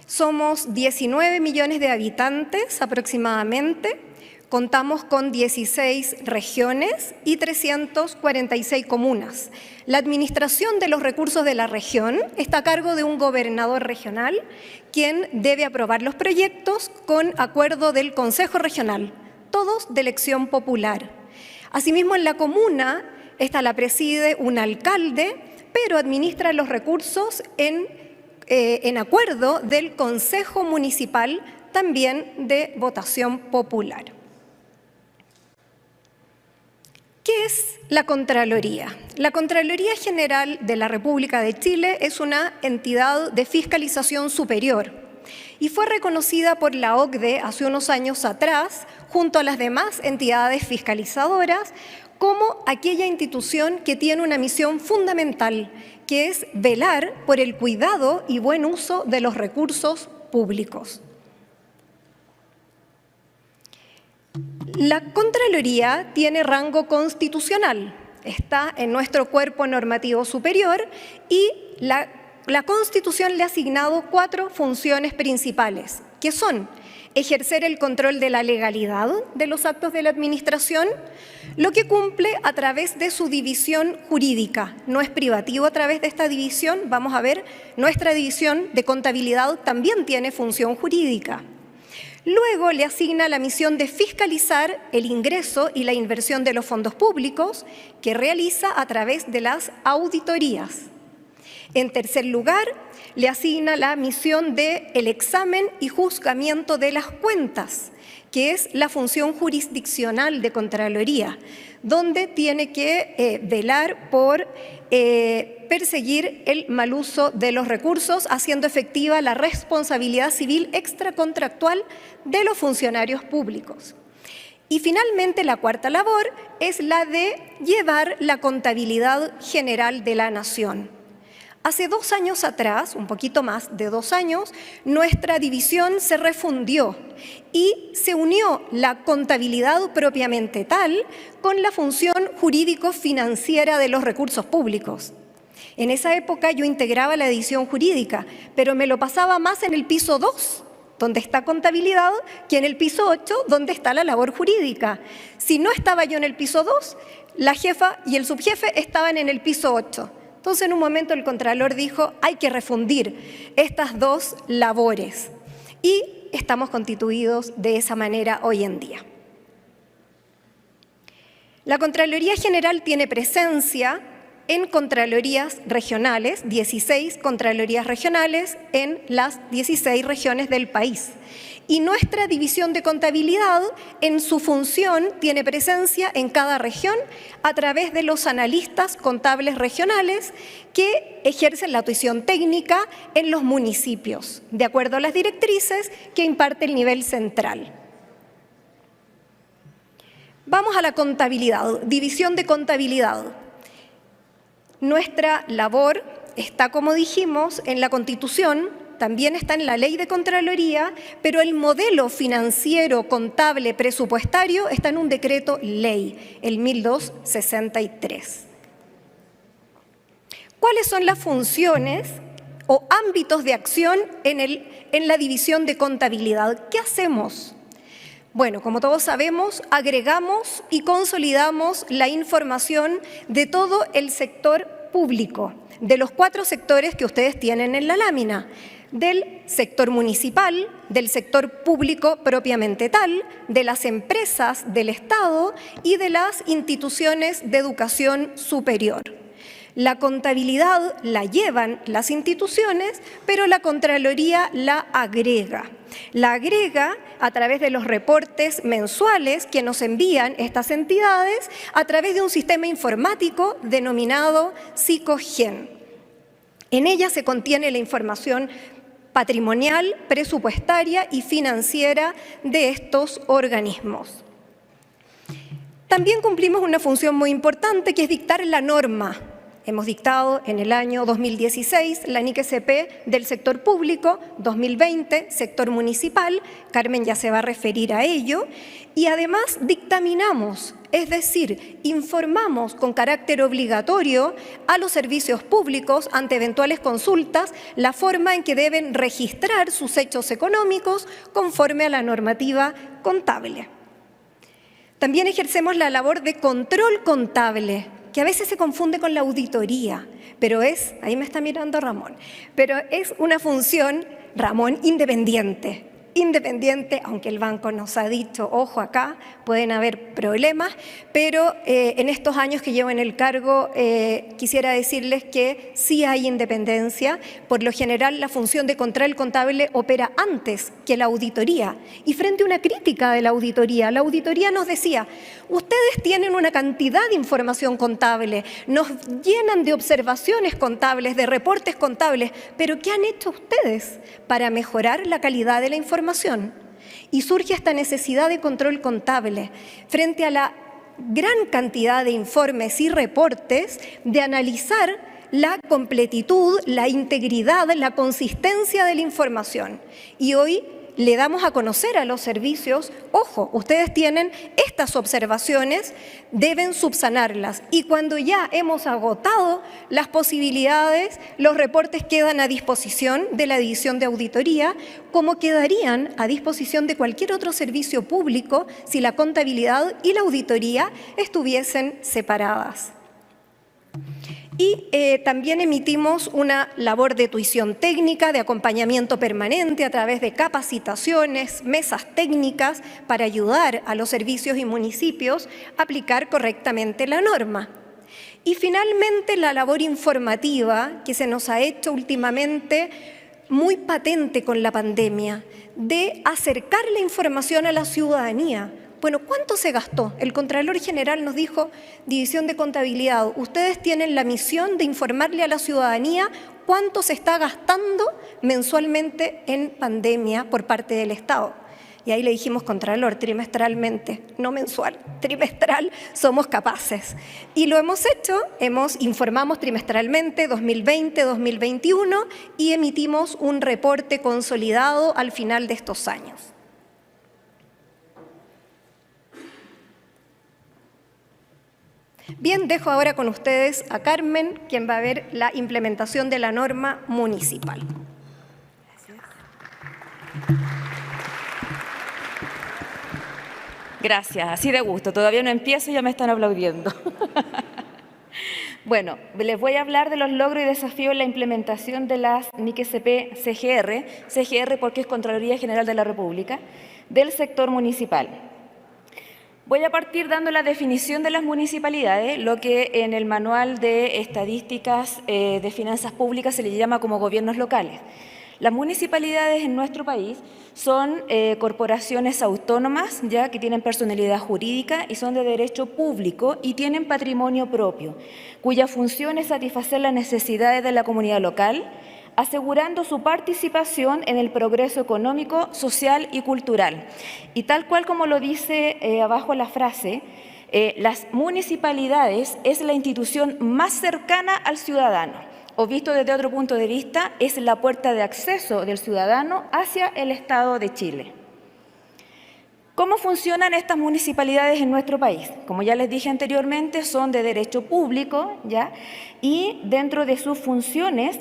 Somos 19 millones de habitantes aproximadamente. Contamos con 16 regiones y 346 comunas. La administración de los recursos de la región está a cargo de un gobernador regional, quien debe aprobar los proyectos con acuerdo del Consejo Regional, todos de elección popular. Asimismo, en la comuna, esta la preside un alcalde, pero administra los recursos en acuerdo del Consejo Municipal, también de votación popular. ¿Qué es la Contraloría? La Contraloría General de la República de Chile es una entidad de fiscalización superior y fue reconocida por la OCDE hace unos años atrás, junto a las demás entidades fiscalizadoras, como aquella institución que tiene una misión fundamental, que es velar por el cuidado y buen uso de los recursos públicos. La Contraloría tiene rango constitucional, está en nuestro cuerpo normativo superior y la Constitución le ha asignado 4 funciones principales, que son ejercer el control de la legalidad de los actos de la administración, lo que cumple a través de su división jurídica. No es privativo a través de esta división. Vamos a ver, nuestra división de contabilidad también tiene función jurídica. Luego le asigna la misión de fiscalizar el ingreso y la inversión de los fondos públicos, que realiza a través de las auditorías. En tercer lugar, le asigna la misión del examen y juzgamiento de las cuentas, que es la función jurisdiccional de Contraloría, donde tiene que velar por perseguir el mal uso de los recursos, haciendo efectiva la responsabilidad civil extracontractual de los funcionarios públicos. Y finalmente, la cuarta labor es la de llevar la contabilidad general de la nación. Hace 2 años atrás, un poquito más de 2 años, nuestra división se refundió y se unió la contabilidad propiamente tal con la función jurídico-financiera de los recursos públicos. En esa época yo integraba la división jurídica, pero me lo pasaba más en el piso 2, donde está contabilidad, que en el piso 8, donde está la labor jurídica. Si no estaba yo en el piso 2, la jefa y el subjefe estaban en el piso 8. Entonces, en un momento el Contralor dijo, hay que refundir estas 2 labores. Y estamos constituidos de esa manera hoy en día. La Contraloría General tiene presencia en Contralorías regionales, 16 Contralorías regionales en las 16 regiones del país. Y nuestra división de contabilidad, en su función, tiene presencia en cada región a través de los analistas contables regionales que ejercen la tuición técnica en los municipios, de acuerdo a las directrices que imparte el nivel central. Vamos a la contabilidad, división de contabilidad. Nuestra labor está, como dijimos, en la Constitución, también está en la Ley de Contraloría, pero el modelo financiero, contable, presupuestario está en un decreto ley, el 1263. ¿Cuáles son las funciones o ámbitos de acción en la división de contabilidad? ¿Qué hacemos? Bueno, como todos sabemos, agregamos y consolidamos la información de todo el sector público, de los 4 sectores que ustedes tienen en la lámina, del sector municipal, del sector público propiamente tal, de las empresas del Estado y de las instituciones de educación superior. La contabilidad la llevan las instituciones, pero la Contraloría la agrega. La agrega a través de los reportes mensuales que nos envían estas entidades a través de un sistema informático denominado Psicogen. En ella se contiene la información patrimonial, presupuestaria y financiera de estos organismos. También cumplimos una función muy importante que es dictar la norma. Hemos dictado en el año 2016 la NIC-SP del sector público, 2020 sector municipal, Carmen ya se va a referir a ello, y además dictaminamos, es decir, informamos con carácter obligatorio a los servicios públicos ante eventuales consultas la forma en que deben registrar sus hechos económicos conforme a la normativa contable. También ejercemos la labor de control contable, que a veces se confunde con la auditoría, pero ahí me está mirando Ramón, pero es una función, Ramón, independiente, aunque el banco nos ha dicho, ojo acá, pueden haber problemas, pero en estos años que llevo en el cargo quisiera decirles que sí hay independencia. Por lo general la función de control contable opera antes que la auditoría, y frente a una crítica de la auditoría nos decía, ustedes tienen una cantidad de información contable, nos llenan de observaciones contables, de reportes contables, pero ¿qué han hecho ustedes para mejorar la calidad de la información? Y surge esta necesidad de control contable frente a la gran cantidad de informes y reportes, de analizar la completitud, la integridad, la consistencia de la información. Y hoy le damos a conocer a los servicios, ojo, ustedes tienen estas observaciones, deben subsanarlas. Y cuando ya hemos agotado las posibilidades, los reportes quedan a disposición de la división de auditoría, como quedarían a disposición de cualquier otro servicio público si la contabilidad y la auditoría estuviesen separadas. Y también emitimos una labor de tuición técnica, de acompañamiento permanente a través de capacitaciones, mesas técnicas para ayudar a los servicios y municipios a aplicar correctamente la norma. Y finalmente la labor informativa que se nos ha hecho últimamente muy patente con la pandemia, de acercar la información a la ciudadanía. Bueno, ¿cuánto se gastó? El Contralor General nos dijo, División de Contabilidad, ustedes tienen la misión de informarle a la ciudadanía cuánto se está gastando mensualmente en pandemia por parte del Estado. Y ahí le dijimos, Contralor, trimestralmente, no mensual, trimestral, somos capaces. Y lo hemos hecho, informamos trimestralmente 2020, 2021 y emitimos un reporte consolidado al final de estos años. Bien, dejo ahora con ustedes a Carmen, quien va a ver la implementación de la norma municipal. Gracias, así de gusto. Todavía no empiezo y ya me están aplaudiendo. Bueno, les voy a hablar de los logros y desafíos en la implementación de las NIC-SP CGR porque es Contraloría General de la República, del sector municipal. Voy a partir dando la definición de las municipalidades, lo que en el manual de estadísticas de finanzas públicas se le llama como gobiernos locales. Las municipalidades en nuestro país son corporaciones autónomas, ya que tienen personalidad jurídica y son de derecho público y tienen patrimonio propio, cuya función es satisfacer las necesidades de la comunidad local, asegurando su participación en el progreso económico, social y cultural. Y tal cual como lo dice abajo la frase, las municipalidades es la institución más cercana al ciudadano, o visto desde otro punto de vista, es la puerta de acceso del ciudadano hacia el Estado de Chile. ¿Cómo funcionan estas municipalidades en nuestro país? Como ya les dije anteriormente, son de derecho público, ¿ya? Y dentro de sus funciones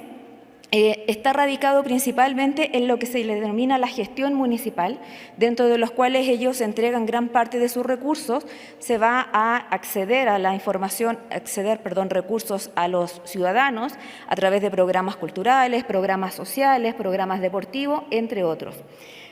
está radicado principalmente en lo que se le denomina la gestión municipal, dentro de los cuales ellos entregan gran parte de sus recursos, se va a acceder a la información, recursos a los ciudadanos a través de programas culturales, programas sociales, programas deportivos, entre otros.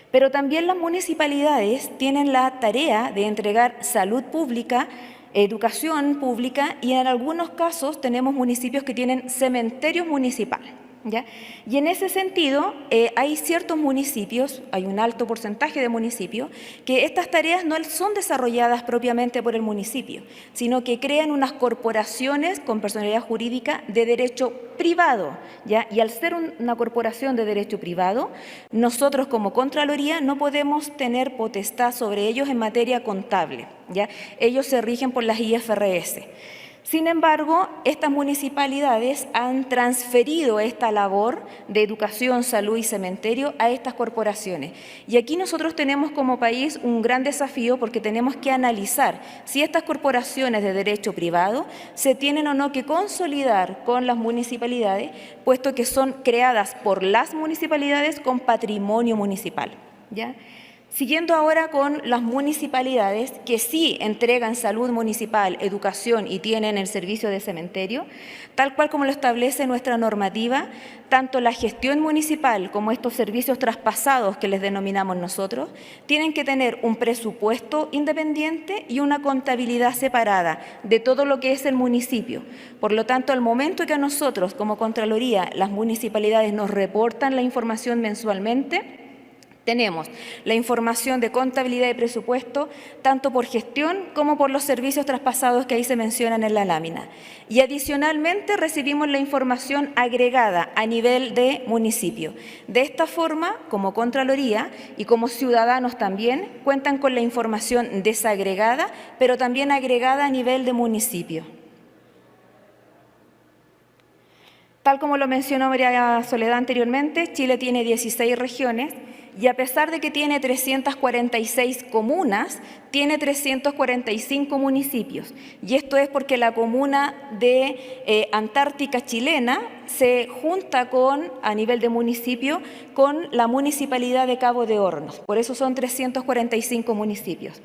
Pero también las municipalidades tienen la tarea de entregar salud pública, educación pública y en algunos casos tenemos municipios que tienen cementerios municipales. ¿Ya? Y en ese sentido, hay ciertos municipios, hay un alto porcentaje de municipios, que estas tareas no son desarrolladas propiamente por el municipio, sino que crean unas corporaciones con personalidad jurídica de derecho privado, ¿ya? Y al ser una corporación de derecho privado, nosotros como Contraloría no podemos tener potestad sobre ellos en materia contable, ¿ya? Ellos se rigen por las IFRS. Sin embargo, estas municipalidades han transferido esta labor de educación, salud y cementerio a estas corporaciones. Y aquí nosotros tenemos como país un gran desafío porque tenemos que analizar si estas corporaciones de derecho privado se tienen o no que consolidar con las municipalidades, puesto que son creadas por las municipalidades con patrimonio municipal, ¿ya? Siguiendo ahora con las municipalidades que sí entregan salud municipal, educación y tienen el servicio de cementerio, tal cual como lo establece nuestra normativa, tanto la gestión municipal como estos servicios traspasados que les denominamos nosotros, tienen que tener un presupuesto independiente y una contabilidad separada de todo lo que es el municipio. Por lo tanto, al momento que a nosotros como Contraloría las municipalidades nos reportan la información mensualmente, tenemos la información de contabilidad y presupuesto, tanto por gestión como por los servicios traspasados que ahí se mencionan en la lámina. Y adicionalmente recibimos la información agregada a nivel de municipio. De esta forma, como Contraloría y como ciudadanos también, cuentan con la información desagregada, pero también agregada a nivel de municipio. Tal como lo mencionó María Soledad anteriormente, Chile tiene 16 regiones, y a pesar de que tiene 346 comunas, tiene 345 municipios. Y esto es porque la comuna de Antártica chilena se junta a nivel de municipio, con la municipalidad de Cabo de Hornos. Por eso son 345 municipios.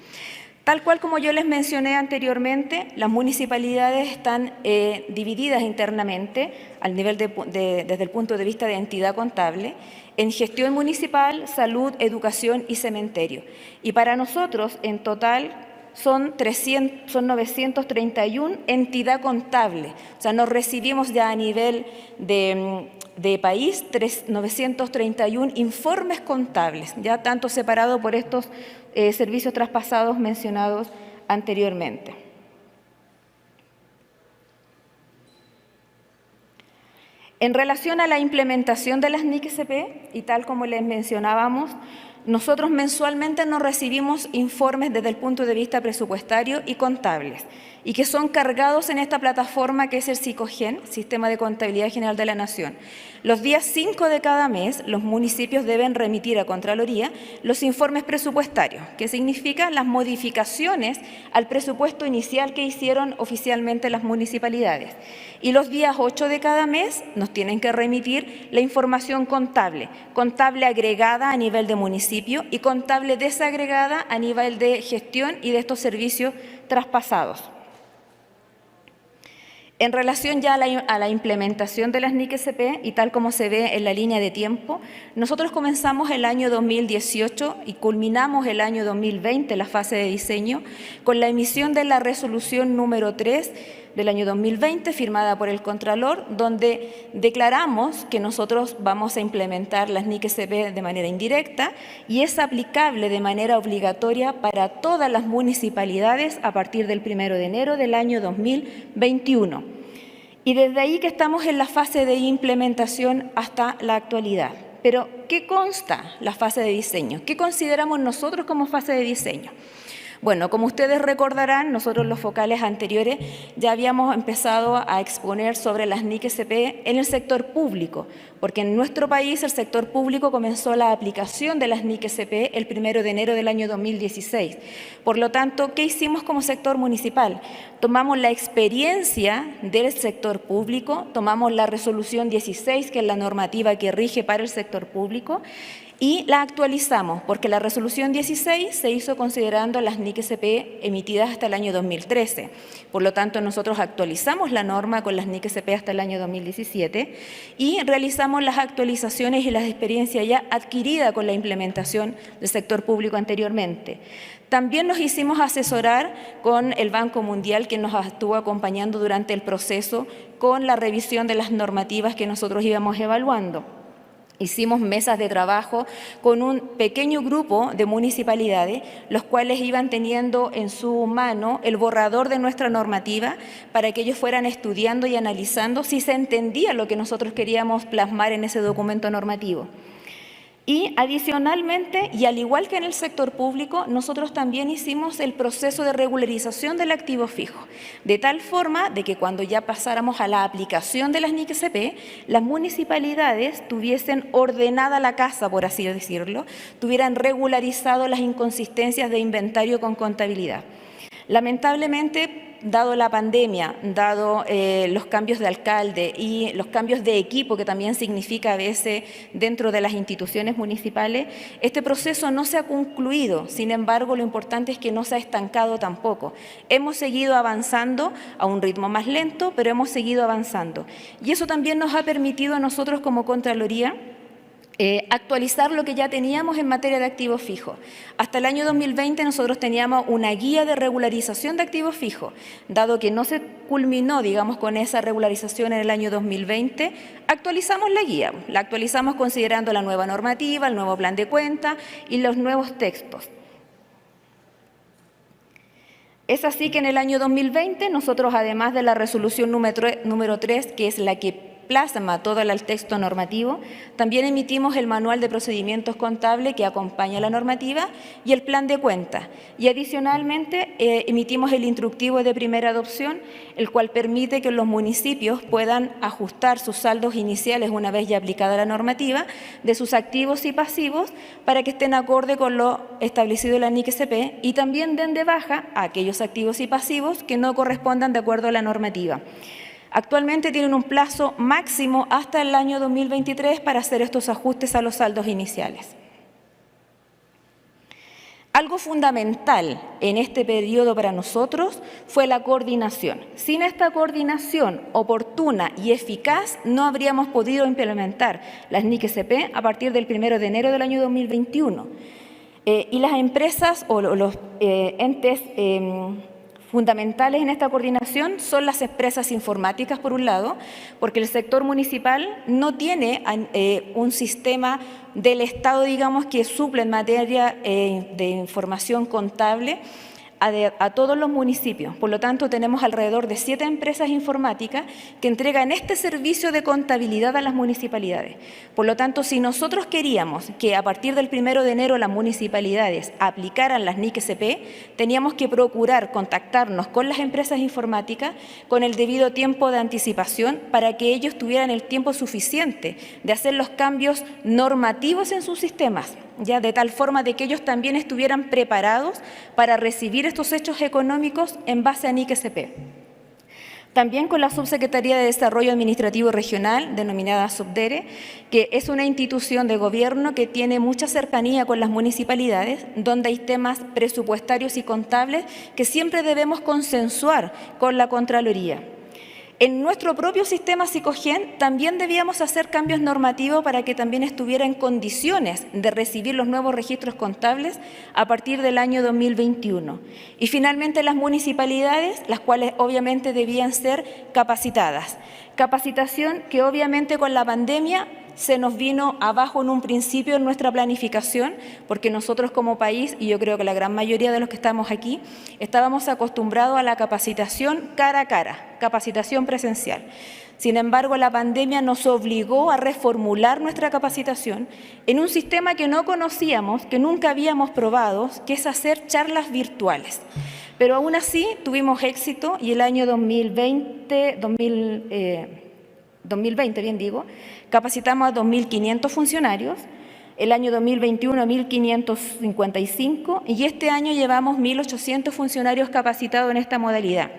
Tal cual como yo les mencioné anteriormente, las municipalidades están divididas internamente al nivel desde el punto de vista de entidad contable, en gestión municipal, salud, educación y cementerio. Y para nosotros, en total, son 931 entidad contable. O sea, nos recibimos ya a nivel de país 931 informes contables, ya tanto separado por estos servicios traspasados mencionados anteriormente. En relación a la implementación de las NIC-CP, y tal como les mencionábamos, nosotros mensualmente nos recibimos informes desde el punto de vista presupuestario y contables, y que son cargados en esta plataforma que es el SICOGEN, Sistema de Contabilidad General de la Nación. Los días 5 de cada mes, los municipios deben remitir a Contraloría los informes presupuestarios, que significan las modificaciones al presupuesto inicial que hicieron oficialmente las municipalidades. Y los días 8 de cada mes nos tienen que remitir la información contable, contable agregada a nivel de municipio y contable desagregada a nivel de gestión y de estos servicios traspasados. En relación ya a la implementación de las NIC-CP, y tal como se ve en la línea de tiempo, nosotros comenzamos el año 2018 y culminamos el año 2020 la fase de diseño con la emisión de la resolución número 3 del año 2020, firmada por el Contralor, donde declaramos que nosotros vamos a implementar las NIC-SP de manera indirecta y es aplicable de manera obligatoria para todas las municipalidades a partir del 1 de enero del año 2021. Y desde ahí que estamos en la fase de implementación hasta la actualidad. Pero, ¿qué consta la fase de diseño? ¿Qué consideramos nosotros como fase de diseño? Bueno, como ustedes recordarán, nosotros los focales anteriores ya habíamos empezado a exponer sobre las NIC-SP en el sector público, porque en nuestro país el sector público comenzó la aplicación de las NIC-SP el 1 de enero del año 2016. Por lo tanto, ¿qué hicimos como sector municipal? Tomamos la experiencia del sector público, tomamos la resolución 16, que es la normativa que rige para el sector público, y la actualizamos, porque la resolución 16 se hizo considerando las NIC-SP emitidas hasta el año 2013. Por lo tanto, nosotros actualizamos la norma con las NIC-SP hasta el año 2017 y realizamos las actualizaciones y las experiencias ya adquiridas con la implementación del sector público anteriormente. También nos hicimos asesorar con el Banco Mundial, que nos estuvo acompañando durante el proceso con la revisión de las normativas que nosotros íbamos evaluando. Hicimos mesas de trabajo con un pequeño grupo de municipalidades, los cuales iban teniendo en su mano el borrador de nuestra normativa para que ellos fueran estudiando y analizando si se entendía lo que nosotros queríamos plasmar en ese documento normativo. Y adicionalmente, y al igual que en el sector público, nosotros también hicimos el proceso de regularización del activo fijo, de tal forma de que cuando ya pasáramos a la aplicación de las NIC-SP, las municipalidades tuviesen ordenada la casa, por así decirlo, tuvieran regularizado las inconsistencias de inventario con contabilidad. Lamentablemente, dado la pandemia, dado los cambios de alcalde y los cambios de equipo que también significa a veces dentro de las instituciones municipales, este proceso no se ha concluido. Sin embargo, lo importante es que no se ha estancado tampoco. Hemos seguido avanzando a un ritmo más lento, pero hemos seguido avanzando. Y eso también nos ha permitido a nosotros como Contraloría actualizar lo que ya teníamos en materia de activos fijos. Hasta el año 2020 nosotros teníamos una guía de regularización de activos fijos. Dado que no se culminó, digamos, con esa regularización en el año 2020, actualizamos la guía. La actualizamos considerando la nueva normativa, el nuevo plan de cuenta y los nuevos textos. Es así que en el año 2020 nosotros, además de la resolución número 3, que es la que plasma todo el texto normativo, también emitimos el manual de procedimientos contables que acompaña la normativa y el plan de cuentas. Y adicionalmente emitimos el instructivo de primera adopción, el cual permite que los municipios puedan ajustar sus saldos iniciales una vez ya aplicada la normativa de sus activos y pasivos para que estén acorde con lo establecido en la NIC-SP y también den de baja a aquellos activos y pasivos que no correspondan de acuerdo a la normativa. Actualmente tienen un plazo máximo hasta el año 2023 para hacer estos ajustes a los saldos iniciales. Algo fundamental en este periodo para nosotros fue la coordinación. Sin esta coordinación oportuna y eficaz no habríamos podido implementar las NIC-SP a partir del 1 de enero del año 2021. Y las empresas o los entes fundamentales en esta coordinación son las empresas informáticas, por un lado, porque el sector municipal no tiene un sistema del Estado, digamos, que suple en materia de información contable a todos los municipios. Por lo tanto, tenemos alrededor de 7 empresas informáticas que entregan este servicio de contabilidad a las municipalidades. Por lo tanto, si nosotros queríamos que a partir del 1 de enero las municipalidades aplicaran las NIC-SP, teníamos que procurar contactarnos con las empresas informáticas con el debido tiempo de anticipación para que ellos tuvieran el tiempo suficiente de hacer los cambios normativos en sus sistemas, ya de tal forma de que ellos también estuvieran preparados para recibir estos hechos económicos en base a NIC-SP. También con la Subsecretaría de Desarrollo Administrativo Regional, denominada SUBDERE, que es una institución de gobierno que tiene mucha cercanía con las municipalidades, donde hay temas presupuestarios y contables que siempre debemos consensuar con la Contraloría. En nuestro propio sistema Sicogen también debíamos hacer cambios normativos para que también estuviera en condiciones de recibir los nuevos registros contables a partir del año 2021. Y finalmente las municipalidades, las cuales obviamente debían ser capacitadas. Capacitación que obviamente con la pandemia se nos vino abajo en un principio en nuestra planificación, porque nosotros como país, y yo creo que la gran mayoría de los que estamos aquí, estábamos acostumbrados a la capacitación cara a cara, capacitación presencial. Sin embargo, la pandemia nos obligó a reformular nuestra capacitación en un sistema que no conocíamos, que nunca habíamos probado, que es hacer charlas virtuales. Pero aún así tuvimos éxito y el año 2020, bien digo, capacitamos a 2.500 funcionarios, el año 2021 1.555 y este año llevamos 1.800 funcionarios capacitados en esta modalidad.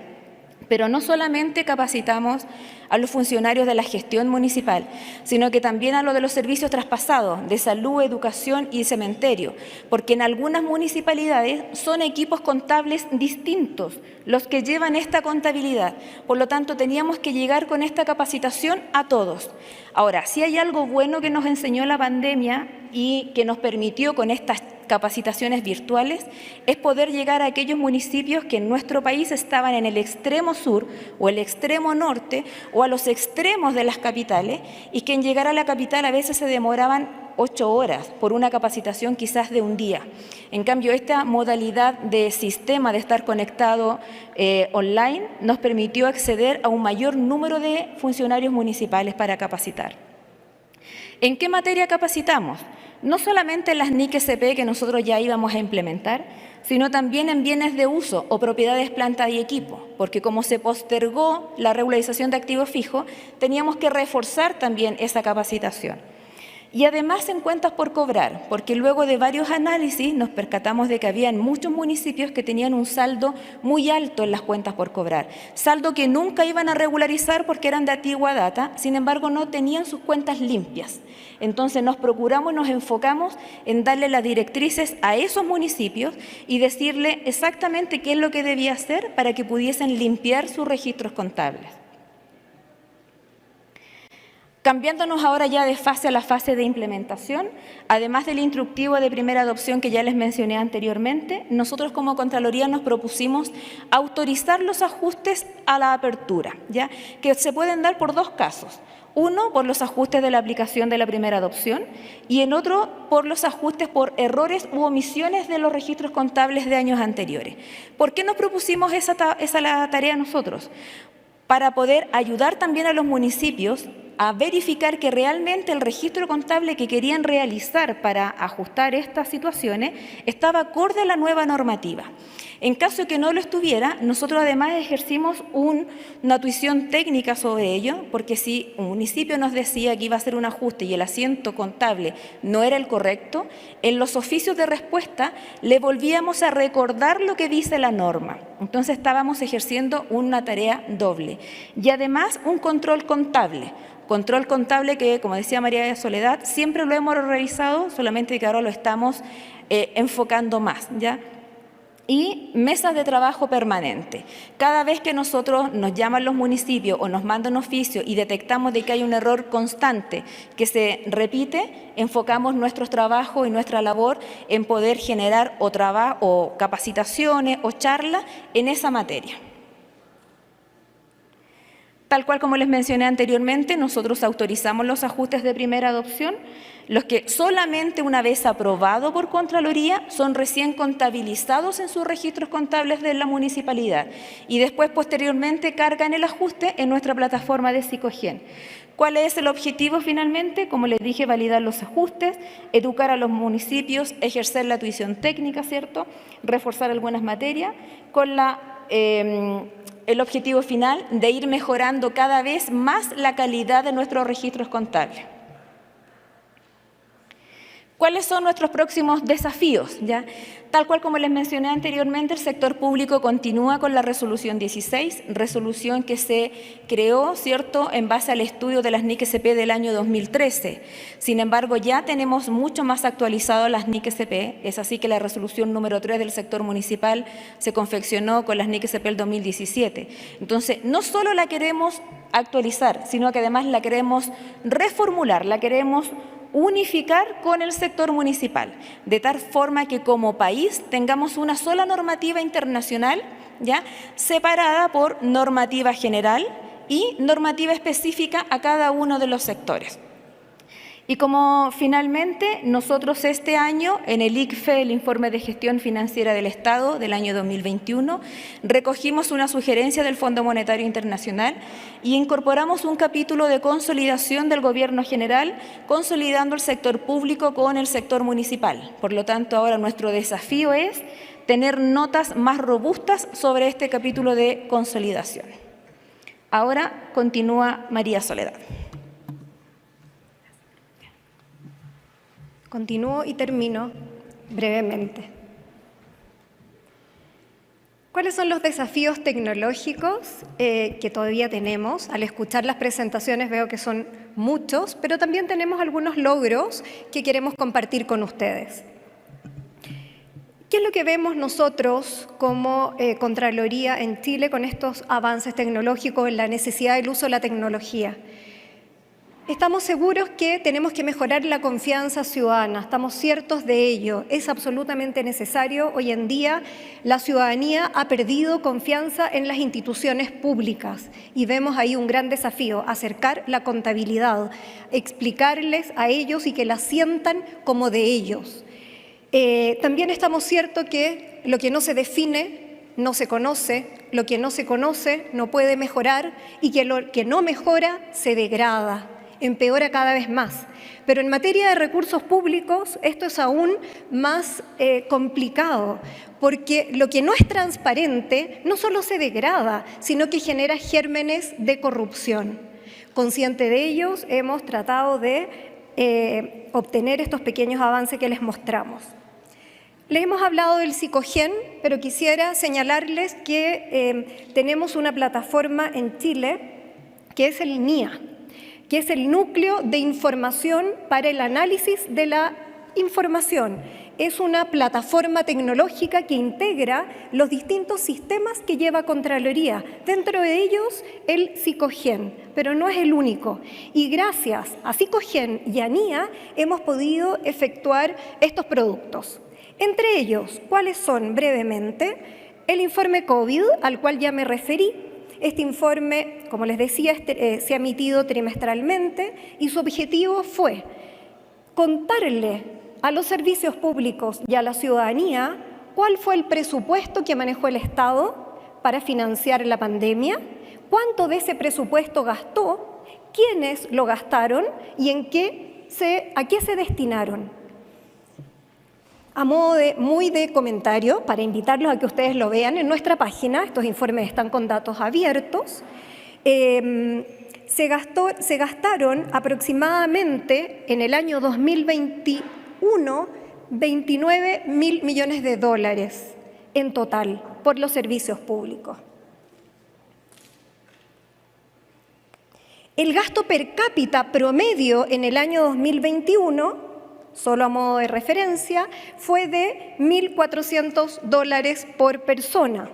Pero no solamente capacitamos a los funcionarios de la gestión municipal, sino que también a los de los servicios traspasados, de salud, educación y cementerio, porque en algunas municipalidades son equipos contables distintos los que llevan esta contabilidad. Por lo tanto, teníamos que llegar con esta capacitación a todos. Ahora, si hay algo bueno que nos enseñó la pandemia y que nos permitió con estas capacitaciones virtuales, es poder llegar a aquellos municipios que en nuestro país estaban en el extremo sur o el extremo norte o a los extremos de las capitales y que en llegar a la capital a veces se demoraban 8 horas por una capacitación quizás de un día. En cambio, esta modalidad de sistema de estar conectado online nos permitió acceder a un mayor número de funcionarios municipales para capacitar. ¿En qué materia capacitamos? No solamente en las NIC-SP que nosotros ya íbamos a implementar, sino también en bienes de uso o propiedades, planta y equipo, porque como se postergó la regularización de activos fijos, teníamos que reforzar también esa capacitación. Y además en cuentas por cobrar, porque luego de varios análisis nos percatamos de que había muchos municipios que tenían un saldo muy alto en las cuentas por cobrar, saldo que nunca iban a regularizar porque eran de antigua data, sin embargo no tenían sus cuentas limpias. Entonces nos enfocamos en darle las directrices a esos municipios y decirle exactamente qué es lo que debía hacer para que pudiesen limpiar sus registros contables. Cambiándonos ahora ya de fase a la fase de implementación, además del instructivo de primera adopción que ya les mencioné anteriormente, nosotros como Contraloría nos propusimos autorizar los ajustes a la apertura, ¿ya? Que se pueden dar por dos casos. Uno, por los ajustes de la aplicación de la primera adopción y en otro, por los ajustes por errores u omisiones de los registros contables de años anteriores. ¿Por qué nos propusimos esa tarea nosotros? Para poder ayudar también a los municipios a verificar que realmente el registro contable que querían realizar para ajustar estas situaciones estaba acorde a la nueva normativa. En caso de que no lo estuviera, nosotros además ejercimos una tuición técnica sobre ello, porque si un municipio nos decía que iba a hacer un ajuste y el asiento contable no era el correcto, en los oficios de respuesta le volvíamos a recordar lo que dice la norma. Entonces estábamos ejerciendo una tarea doble. Y además un control contable. Control contable que, como decía María de Soledad, siempre lo hemos realizado, solamente que ahora lo estamos enfocando más, ¿ya? Y mesas de trabajo permanente. Cada vez que nosotros nos llaman los municipios o nos mandan oficio y detectamos de que hay un error constante que se repite, enfocamos nuestros trabajos y nuestra labor en poder generar o capacitaciones o charlas en esa materia. Tal cual como les mencioné anteriormente, nosotros autorizamos los ajustes de primera adopción, los que solamente una vez aprobado por Contraloría son recién contabilizados en sus registros contables de la municipalidad y después posteriormente cargan el ajuste en nuestra plataforma de Sicogen. ¿Cuál es el objetivo finalmente? Como les dije, validar los ajustes, educar a los municipios, ejercer la tuición técnica, ¿cierto? Reforzar algunas materias con el objetivo final de ir mejorando cada vez más la calidad de nuestros registros contables. ¿Cuáles son nuestros próximos desafíos? ¿Ya? Tal cual como les mencioné anteriormente, el sector público continúa con la resolución 16, resolución que se creó, ¿cierto?, en base al estudio de las NIC-SP del año 2013. Sin embargo, ya tenemos mucho más actualizado las NIC-SP, es así que la resolución número 3 del sector municipal se confeccionó con las NIC-SP del 2017. Entonces, no solo la queremos actualizar, sino que además la queremos reformular, la queremos unificar con el sector municipal, de tal forma que como país tengamos una sola normativa internacional, ¿ya?, separada por normativa general y normativa específica a cada uno de los sectores. Y como finalmente nosotros este año en el ICFE, el Informe de Gestión Financiera del Estado del año 2021, recogimos una sugerencia del Fondo Monetario Internacional y incorporamos un capítulo de consolidación del gobierno general, consolidando el sector público con el sector municipal. Por lo tanto, ahora nuestro desafío es tener notas más robustas sobre este capítulo de consolidación. Ahora continúa María Soledad. Continúo y termino brevemente. ¿Cuáles son los desafíos tecnológicos que todavía tenemos? Al escuchar las presentaciones veo que son muchos, pero también tenemos algunos logros que queremos compartir con ustedes. ¿Qué es lo que vemos nosotros como Contraloría en Chile con estos avances tecnológicos en la necesidad del uso de la tecnología? Estamos seguros que tenemos que mejorar la confianza ciudadana, estamos ciertos de ello, es absolutamente necesario. Hoy en día la ciudadanía ha perdido confianza en las instituciones públicas y vemos ahí un gran desafío, acercar la contabilidad, explicarles a ellos y que la sientan como de ellos. También estamos ciertos que lo que no se define no se conoce, lo que no se conoce no puede mejorar y que lo que no mejora se degrada, empeora cada vez más. Pero en materia de recursos públicos esto es aún más complicado, porque lo que no es transparente no solo se degrada, sino que genera gérmenes de corrupción. Consciente de ellos, hemos tratado de obtener estos pequeños avances que les mostramos. Les hemos hablado del Psicogen, pero quisiera señalarles que tenemos una plataforma en Chile que es el NIA, que es el Núcleo de Información para el Análisis de la Información. Es una plataforma tecnológica que integra los distintos sistemas que lleva Contraloría, dentro de ellos el Psicogen, pero no es el único. Y gracias a Psicogen y a NIA hemos podido efectuar estos productos. Entre ellos, ¿cuáles son? Brevemente, el informe COVID, al cual ya me referí. Este informe, como les decía, se ha emitido trimestralmente y su objetivo fue contarle a los servicios públicos y a la ciudadanía cuál fue el presupuesto que manejó el Estado para financiar la pandemia, cuánto de ese presupuesto gastó, quiénes lo gastaron y a qué se destinaron. A modo de comentario, para invitarlos a que ustedes lo vean en nuestra página, estos informes están con datos abiertos, se gastaron aproximadamente en el año 2021 $29.000 millones en total por los servicios públicos. El gasto per cápita promedio en el año 2021, solo a modo de referencia, fue de $1.400 por persona.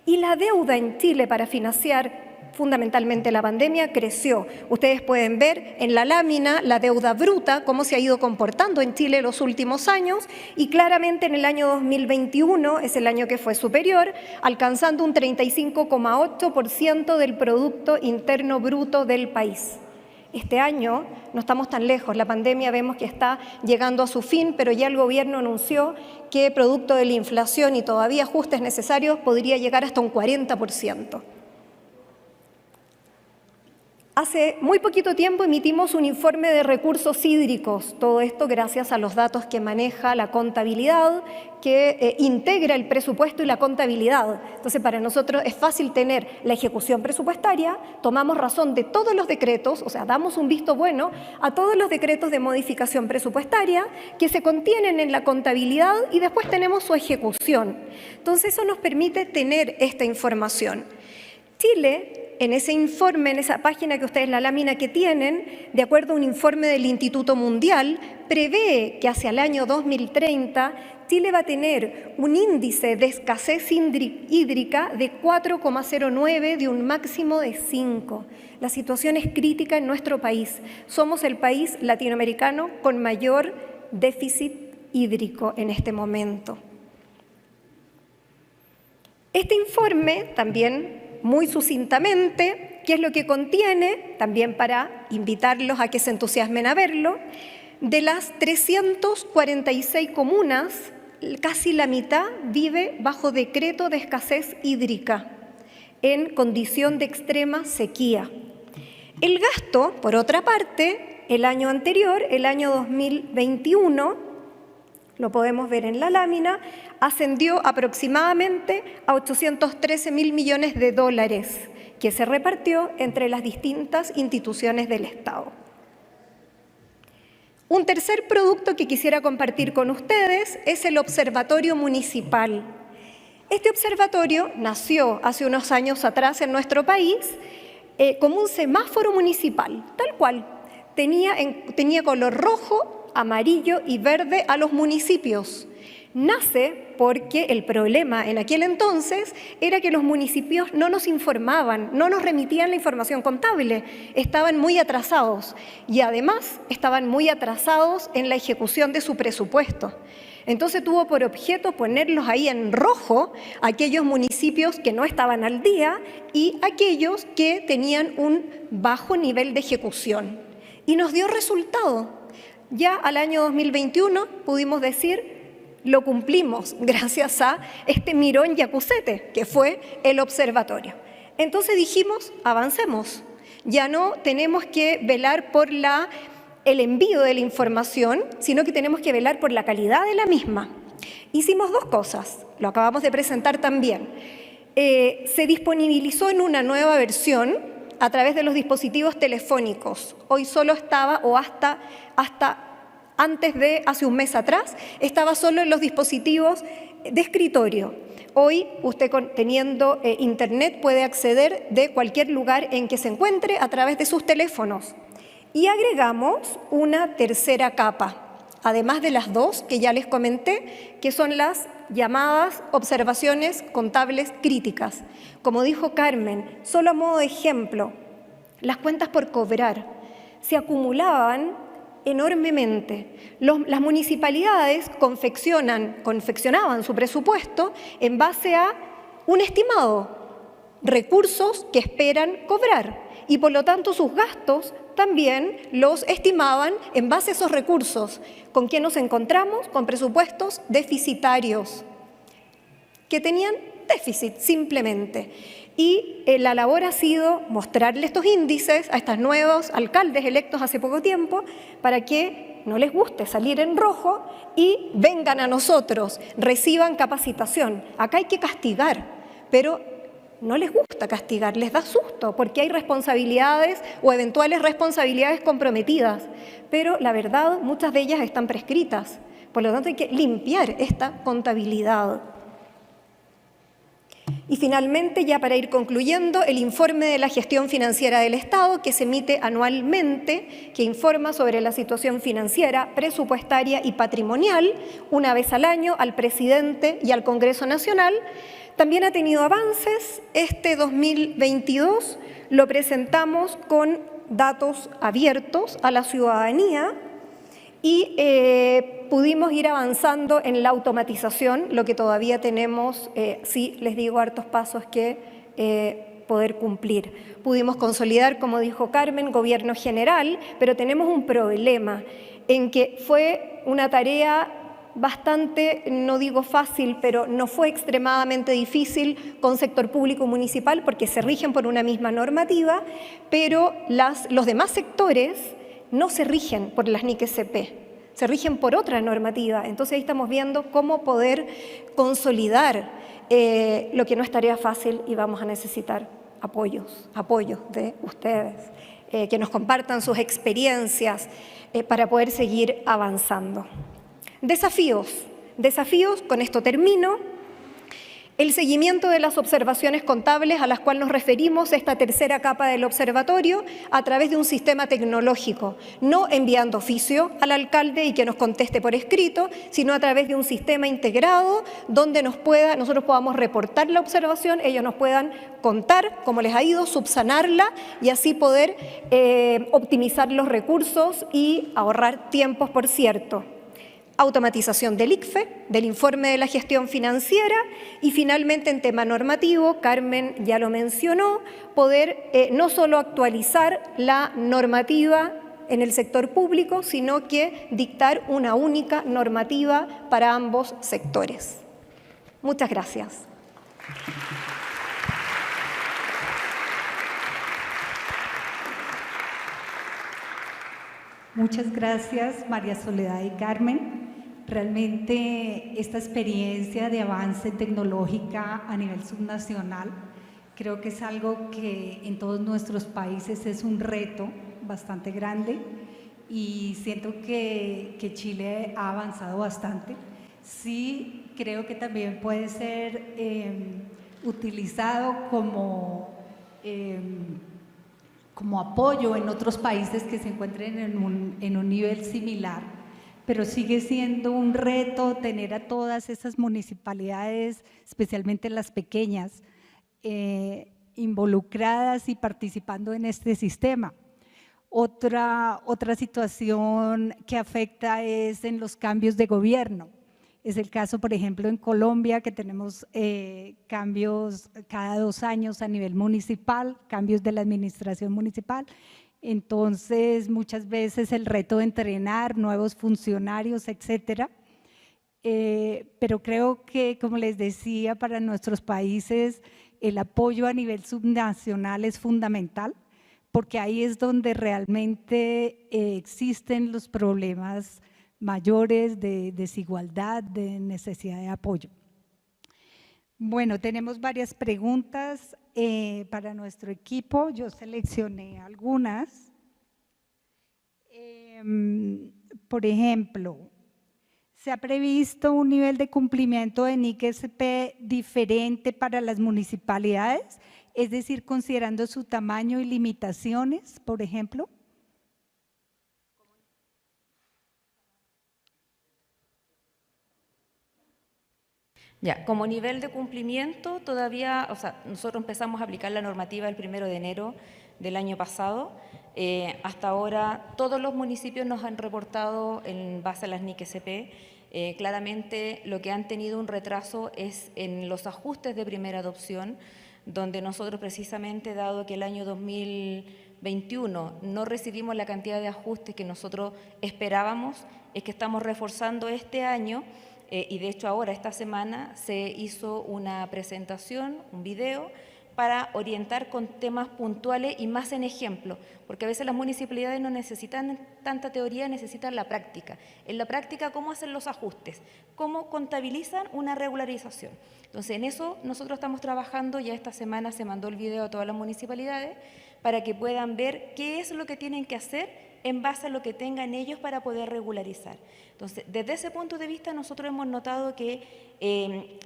Y la deuda en Chile para financiar fundamentalmente la pandemia creció. Ustedes pueden ver en la lámina la deuda bruta, cómo se ha ido comportando en Chile los últimos años, y claramente en el año 2021 es el año que fue superior, alcanzando un 35,8% del Producto Interno Bruto del país. Este año no estamos tan lejos, la pandemia vemos que está llegando a su fin, pero ya el gobierno anunció que producto de la inflación y todavía ajustes necesarios podría llegar hasta un 40%. Hace muy poquito tiempo emitimos un informe de recursos hídricos, todo esto gracias a los datos que maneja la contabilidad, que integra el presupuesto y la contabilidad. Entonces, para nosotros es fácil tener la ejecución presupuestaria, tomamos razón de todos los decretos, o sea, damos un visto bueno a todos los decretos de modificación presupuestaria que se contienen en la contabilidad y después tenemos su ejecución. Entonces, eso nos permite tener esta información. Chile, en ese informe, en esa página que ustedes, la lámina que tienen, de acuerdo a un informe del Instituto Mundial, prevé que hacia el año 2030 Chile va a tener un índice de escasez hídrica de 4,09 de un máximo de 5. La situación es crítica en nuestro país. Somos el país latinoamericano con mayor déficit hídrico en este momento. Este informe también, muy sucintamente, ¿qué es lo que contiene? También para invitarlos a que se entusiasmen a verlo. De las 346 comunas, casi la mitad vive bajo decreto de escasez hídrica, en condición de extrema sequía. El gasto, por otra parte, el año anterior, el año 2021, lo podemos ver en la lámina, ascendió aproximadamente a 813.000 millones de dólares, que se repartió entre las distintas instituciones del Estado. Un tercer producto que quisiera compartir con ustedes es el Observatorio Municipal. Este observatorio nació hace unos años atrás en nuestro país como un semáforo municipal, tal cual. Tenía color rojo, amarillo y verde a los municipios. Nace porque el problema en aquel entonces era que los municipios no nos informaban, no nos remitían la información contable, estaban muy atrasados y además estaban muy atrasados en la ejecución de su presupuesto. Entonces tuvo por objeto ponerlos ahí en rojo aquellos municipios que no estaban al día y aquellos que tenían un bajo nivel de ejecución. Y nos dio resultado. Ya al año 2021 pudimos decir, lo cumplimos gracias a este mirón y acusete que fue el observatorio. Entonces dijimos, avancemos. Ya no tenemos que velar por el envío de la información, sino que tenemos que velar por la calidad de la misma. Hicimos dos cosas, lo acabamos de presentar también. Se disponibilizó en una nueva versión a través de los dispositivos telefónicos. Hoy solo estaba, o hasta antes de hace un mes atrás, estaba solo en los dispositivos de escritorio. Hoy usted teniendo internet puede acceder de cualquier lugar en que se encuentre a través de sus teléfonos. Y agregamos una tercera capa, además de las dos que ya les comenté, que son las llamadas observaciones contables críticas. Como dijo Carmen, solo a modo de ejemplo, las cuentas por cobrar se acumulaban enormemente. Las municipalidades confeccionaban su presupuesto en base a un estimado, recursos que esperan cobrar, y por lo tanto sus gastos también los estimaban en base a esos recursos. ¿Con qué nos encontramos? Con presupuestos deficitarios, que tenían déficit simplemente. Y la labor ha sido mostrarle estos índices a estos nuevos alcaldes electos hace poco tiempo para que no les guste salir en rojo y vengan a nosotros, reciban capacitación. Acá hay que castigar, pero no les gusta castigar, les da susto porque hay responsabilidades o eventuales responsabilidades comprometidas, pero la verdad muchas de ellas están prescritas, por lo tanto hay que limpiar esta contabilidad. Y finalmente, ya para ir concluyendo, el informe de la gestión financiera del Estado que se emite anualmente, que informa sobre la situación financiera, presupuestaria y patrimonial, una vez al año al presidente y al Congreso Nacional. También ha tenido avances. Este 2022 lo presentamos con datos abiertos a la ciudadanía y pudimos ir avanzando en la automatización, lo que todavía tenemos, sí, les digo, hartos pasos que poder cumplir. Pudimos consolidar, como dijo Carmen, gobierno general, pero tenemos un problema en que fue una tarea bastante, no digo fácil, pero no fue extremadamente difícil con sector público y municipal porque se rigen por una misma normativa, pero los demás sectores no se rigen por las NIC-SP, se rigen por otra normativa. Entonces ahí estamos viendo cómo poder consolidar lo que no es tarea fácil y vamos a necesitar apoyos de ustedes, que nos compartan sus experiencias para poder seguir avanzando. Desafíos, con esto termino. El seguimiento de las observaciones contables a las cuales nos referimos, esta tercera capa del observatorio, a través de un sistema tecnológico, no enviando oficio al alcalde y que nos conteste por escrito, sino a través de un sistema integrado donde nosotros podamos reportar la observación, ellos nos puedan contar cómo les ha ido, subsanarla y así poder optimizar los recursos y ahorrar tiempos, por cierto. Automatización del ICFE, del informe de la gestión financiera y finalmente en tema normativo, Carmen ya lo mencionó, poder no solo actualizar la normativa en el sector público, sino que dictar una única normativa para ambos sectores. Muchas gracias. Muchas gracias, María Soledad y Carmen. Realmente esta experiencia de avance tecnológica a nivel subnacional creo que es algo que en todos nuestros países es un reto bastante grande y siento que Chile ha avanzado bastante. Sí, creo que también puede ser utilizado como apoyo en otros países que se encuentren en un nivel similar. Pero sigue siendo un reto tener a todas esas municipalidades, especialmente las pequeñas, involucradas y participando en este sistema. Otra situación que afecta es en los cambios de gobierno. Es el caso, por ejemplo, en Colombia, que tenemos cambios cada 2 años a nivel municipal, cambios de la administración municipal. Entonces, muchas veces el reto de entrenar nuevos funcionarios, etcétera. Pero creo que, como les decía, para nuestros países el apoyo a nivel subnacional es fundamental, porque ahí es donde realmente existen los problemas mayores de desigualdad, de necesidad de apoyo. Bueno, tenemos varias preguntas para nuestro equipo. Yo seleccioné algunas. Por ejemplo, ¿se ha previsto un nivel de cumplimiento de NIC-SP diferente para las municipalidades? Es decir, considerando su tamaño y limitaciones, por ejemplo. Ya, como nivel de cumplimiento todavía, nosotros empezamos a aplicar la normativa el 1 de enero del año pasado. Hasta ahora todos los municipios nos han reportado en base a las NIC-SP. Claramente lo que han tenido un retraso es en los ajustes de primera adopción, donde nosotros precisamente, dado que el año 2021 no recibimos la cantidad de ajustes que nosotros esperábamos, es que estamos reforzando este año. Y de hecho ahora, esta semana, se hizo una presentación, un video, para orientar con temas puntuales y más en ejemplo, porque a veces las municipalidades no necesitan tanta teoría, necesitan la práctica. En la práctica, ¿cómo hacen los ajustes? ¿Cómo contabilizan una regularización? Entonces, en eso nosotros estamos trabajando. Ya esta semana se mandó el video a todas las municipalidades para que puedan ver qué es lo que tienen que hacer en base a lo que tengan ellos para poder regularizar. Entonces, desde ese punto de vista, nosotros hemos notado que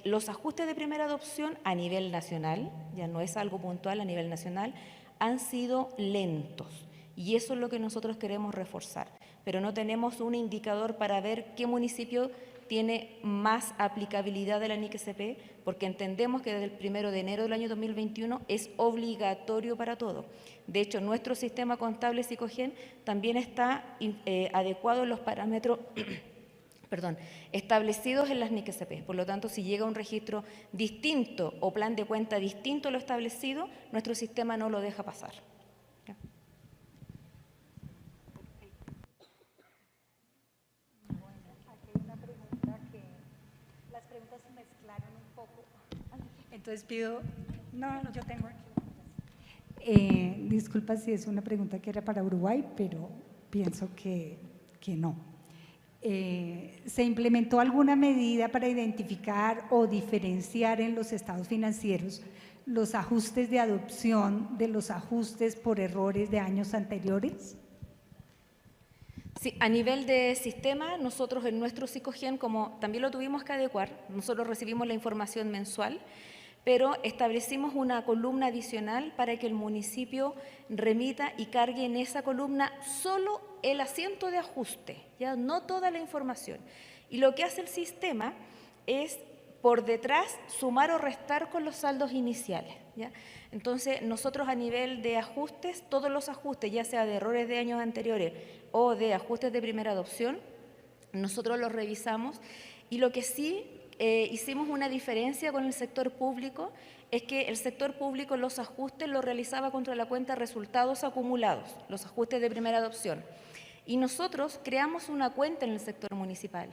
los ajustes de primera adopción a nivel nacional, ya no es algo puntual, a nivel nacional, han sido lentos. Y eso es lo que nosotros queremos reforzar. Pero no tenemos un indicador para ver qué municipio tiene más aplicabilidad de la NIC-SP, porque entendemos que desde el 1 de enero del año 2021 es obligatorio para todo. De hecho, nuestro sistema contable Sicogen también está adecuado en los parámetros establecidos en las NIC-SP. Por lo tanto, si llega un registro distinto o plan de cuenta distinto a lo establecido, nuestro sistema no lo deja pasar. Entonces pido, no, yo tengo aquí. Disculpa si es una pregunta que era para Uruguay, pero pienso que no. ¿Se implementó alguna medida para identificar o diferenciar en los estados financieros los ajustes de adopción de los ajustes por errores de años anteriores? Sí, a nivel de sistema, nosotros en nuestro Psicogen, como también lo tuvimos que adecuar, nosotros recibimos la información mensual, pero establecimos una columna adicional para que el municipio remita y cargue en esa columna solo el asiento de ajuste, ya no toda la información. Y lo que hace el sistema es por detrás sumar o restar con los saldos iniciales, ¿ya? Entonces, nosotros a nivel de ajustes, todos los ajustes, ya sea de errores de años anteriores o de ajustes de primera adopción, nosotros los revisamos y lo que sí hicimos una diferencia con el sector público es que el sector público los ajustes los realizaba contra la cuenta resultados acumulados, los ajustes de primera adopción. Y nosotros creamos una cuenta en el sector municipal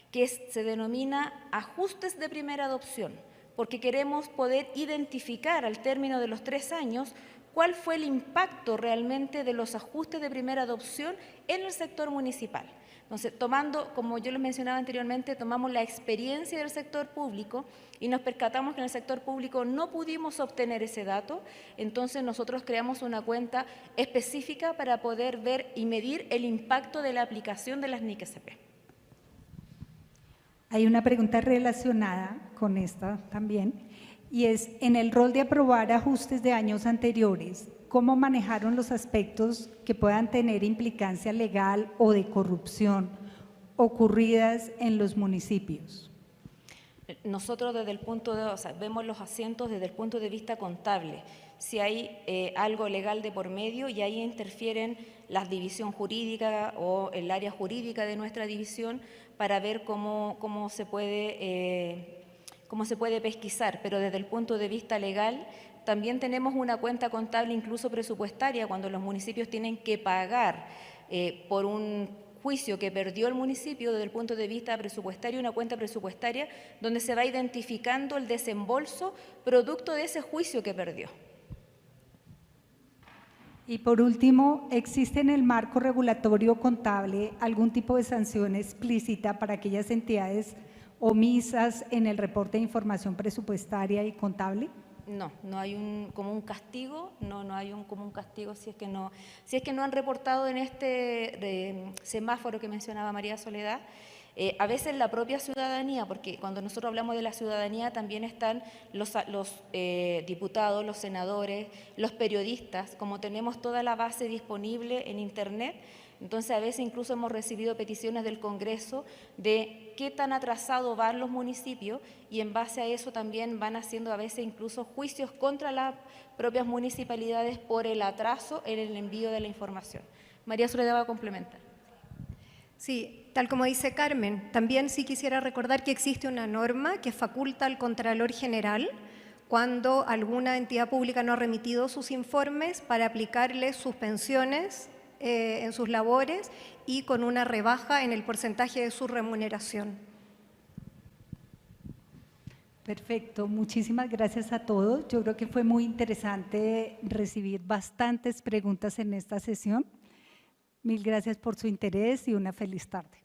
que se denomina ajustes de primera adopción, porque queremos poder identificar al término de los 3 años cuál fue el impacto realmente de los ajustes de primera adopción en el sector municipal. Entonces, tomando, como yo les mencionaba anteriormente, tomamos la experiencia del sector público y nos percatamos que en el sector público no pudimos obtener ese dato, entonces nosotros creamos una cuenta específica para poder ver y medir el impacto de la aplicación de las NIC-SP. Hay una pregunta relacionada con esta también, y es, en el rol de aprobar ajustes de años anteriores, ¿cómo manejaron los aspectos que puedan tener implicancia legal o de corrupción ocurridas en los municipios? Nosotros desde el punto de, vemos los asientos desde el punto de vista contable. Si hay algo legal de por medio y ahí interfieren la división jurídica o el área jurídica de nuestra división para ver cómo se puede pesquisar, pero desde el punto de vista legal también tenemos una cuenta contable, incluso presupuestaria, cuando los municipios tienen que pagar por un juicio que perdió el municipio desde el punto de vista presupuestario, una cuenta presupuestaria donde se va identificando el desembolso producto de ese juicio que perdió. Y por último, ¿existe en el marco regulatorio contable algún tipo de sanción explícita para aquellas entidades omisas en el reporte de información presupuestaria y contable? No hay como un castigo, no hay como un castigo si es que no han reportado en este semáforo que mencionaba María Soledad. A veces la propia ciudadanía, porque cuando nosotros hablamos de la ciudadanía también están los diputados, los senadores, los periodistas, como tenemos toda la base disponible en Internet. Entonces, a veces incluso hemos recibido peticiones del Congreso de qué tan atrasados van los municipios y en base a eso también van haciendo a veces incluso juicios contra las propias municipalidades por el atraso en el envío de la información. María Soledad va a complementar. Sí, tal como dice Carmen, también sí quisiera recordar que existe una norma que faculta al Contralor General cuando alguna entidad pública no ha remitido sus informes para aplicarle suspensiones en sus labores y con una rebaja en el porcentaje de su remuneración. Perfecto, muchísimas gracias a todos. Yo creo que fue muy interesante recibir bastantes preguntas en esta sesión. Mil gracias por su interés y una feliz tarde.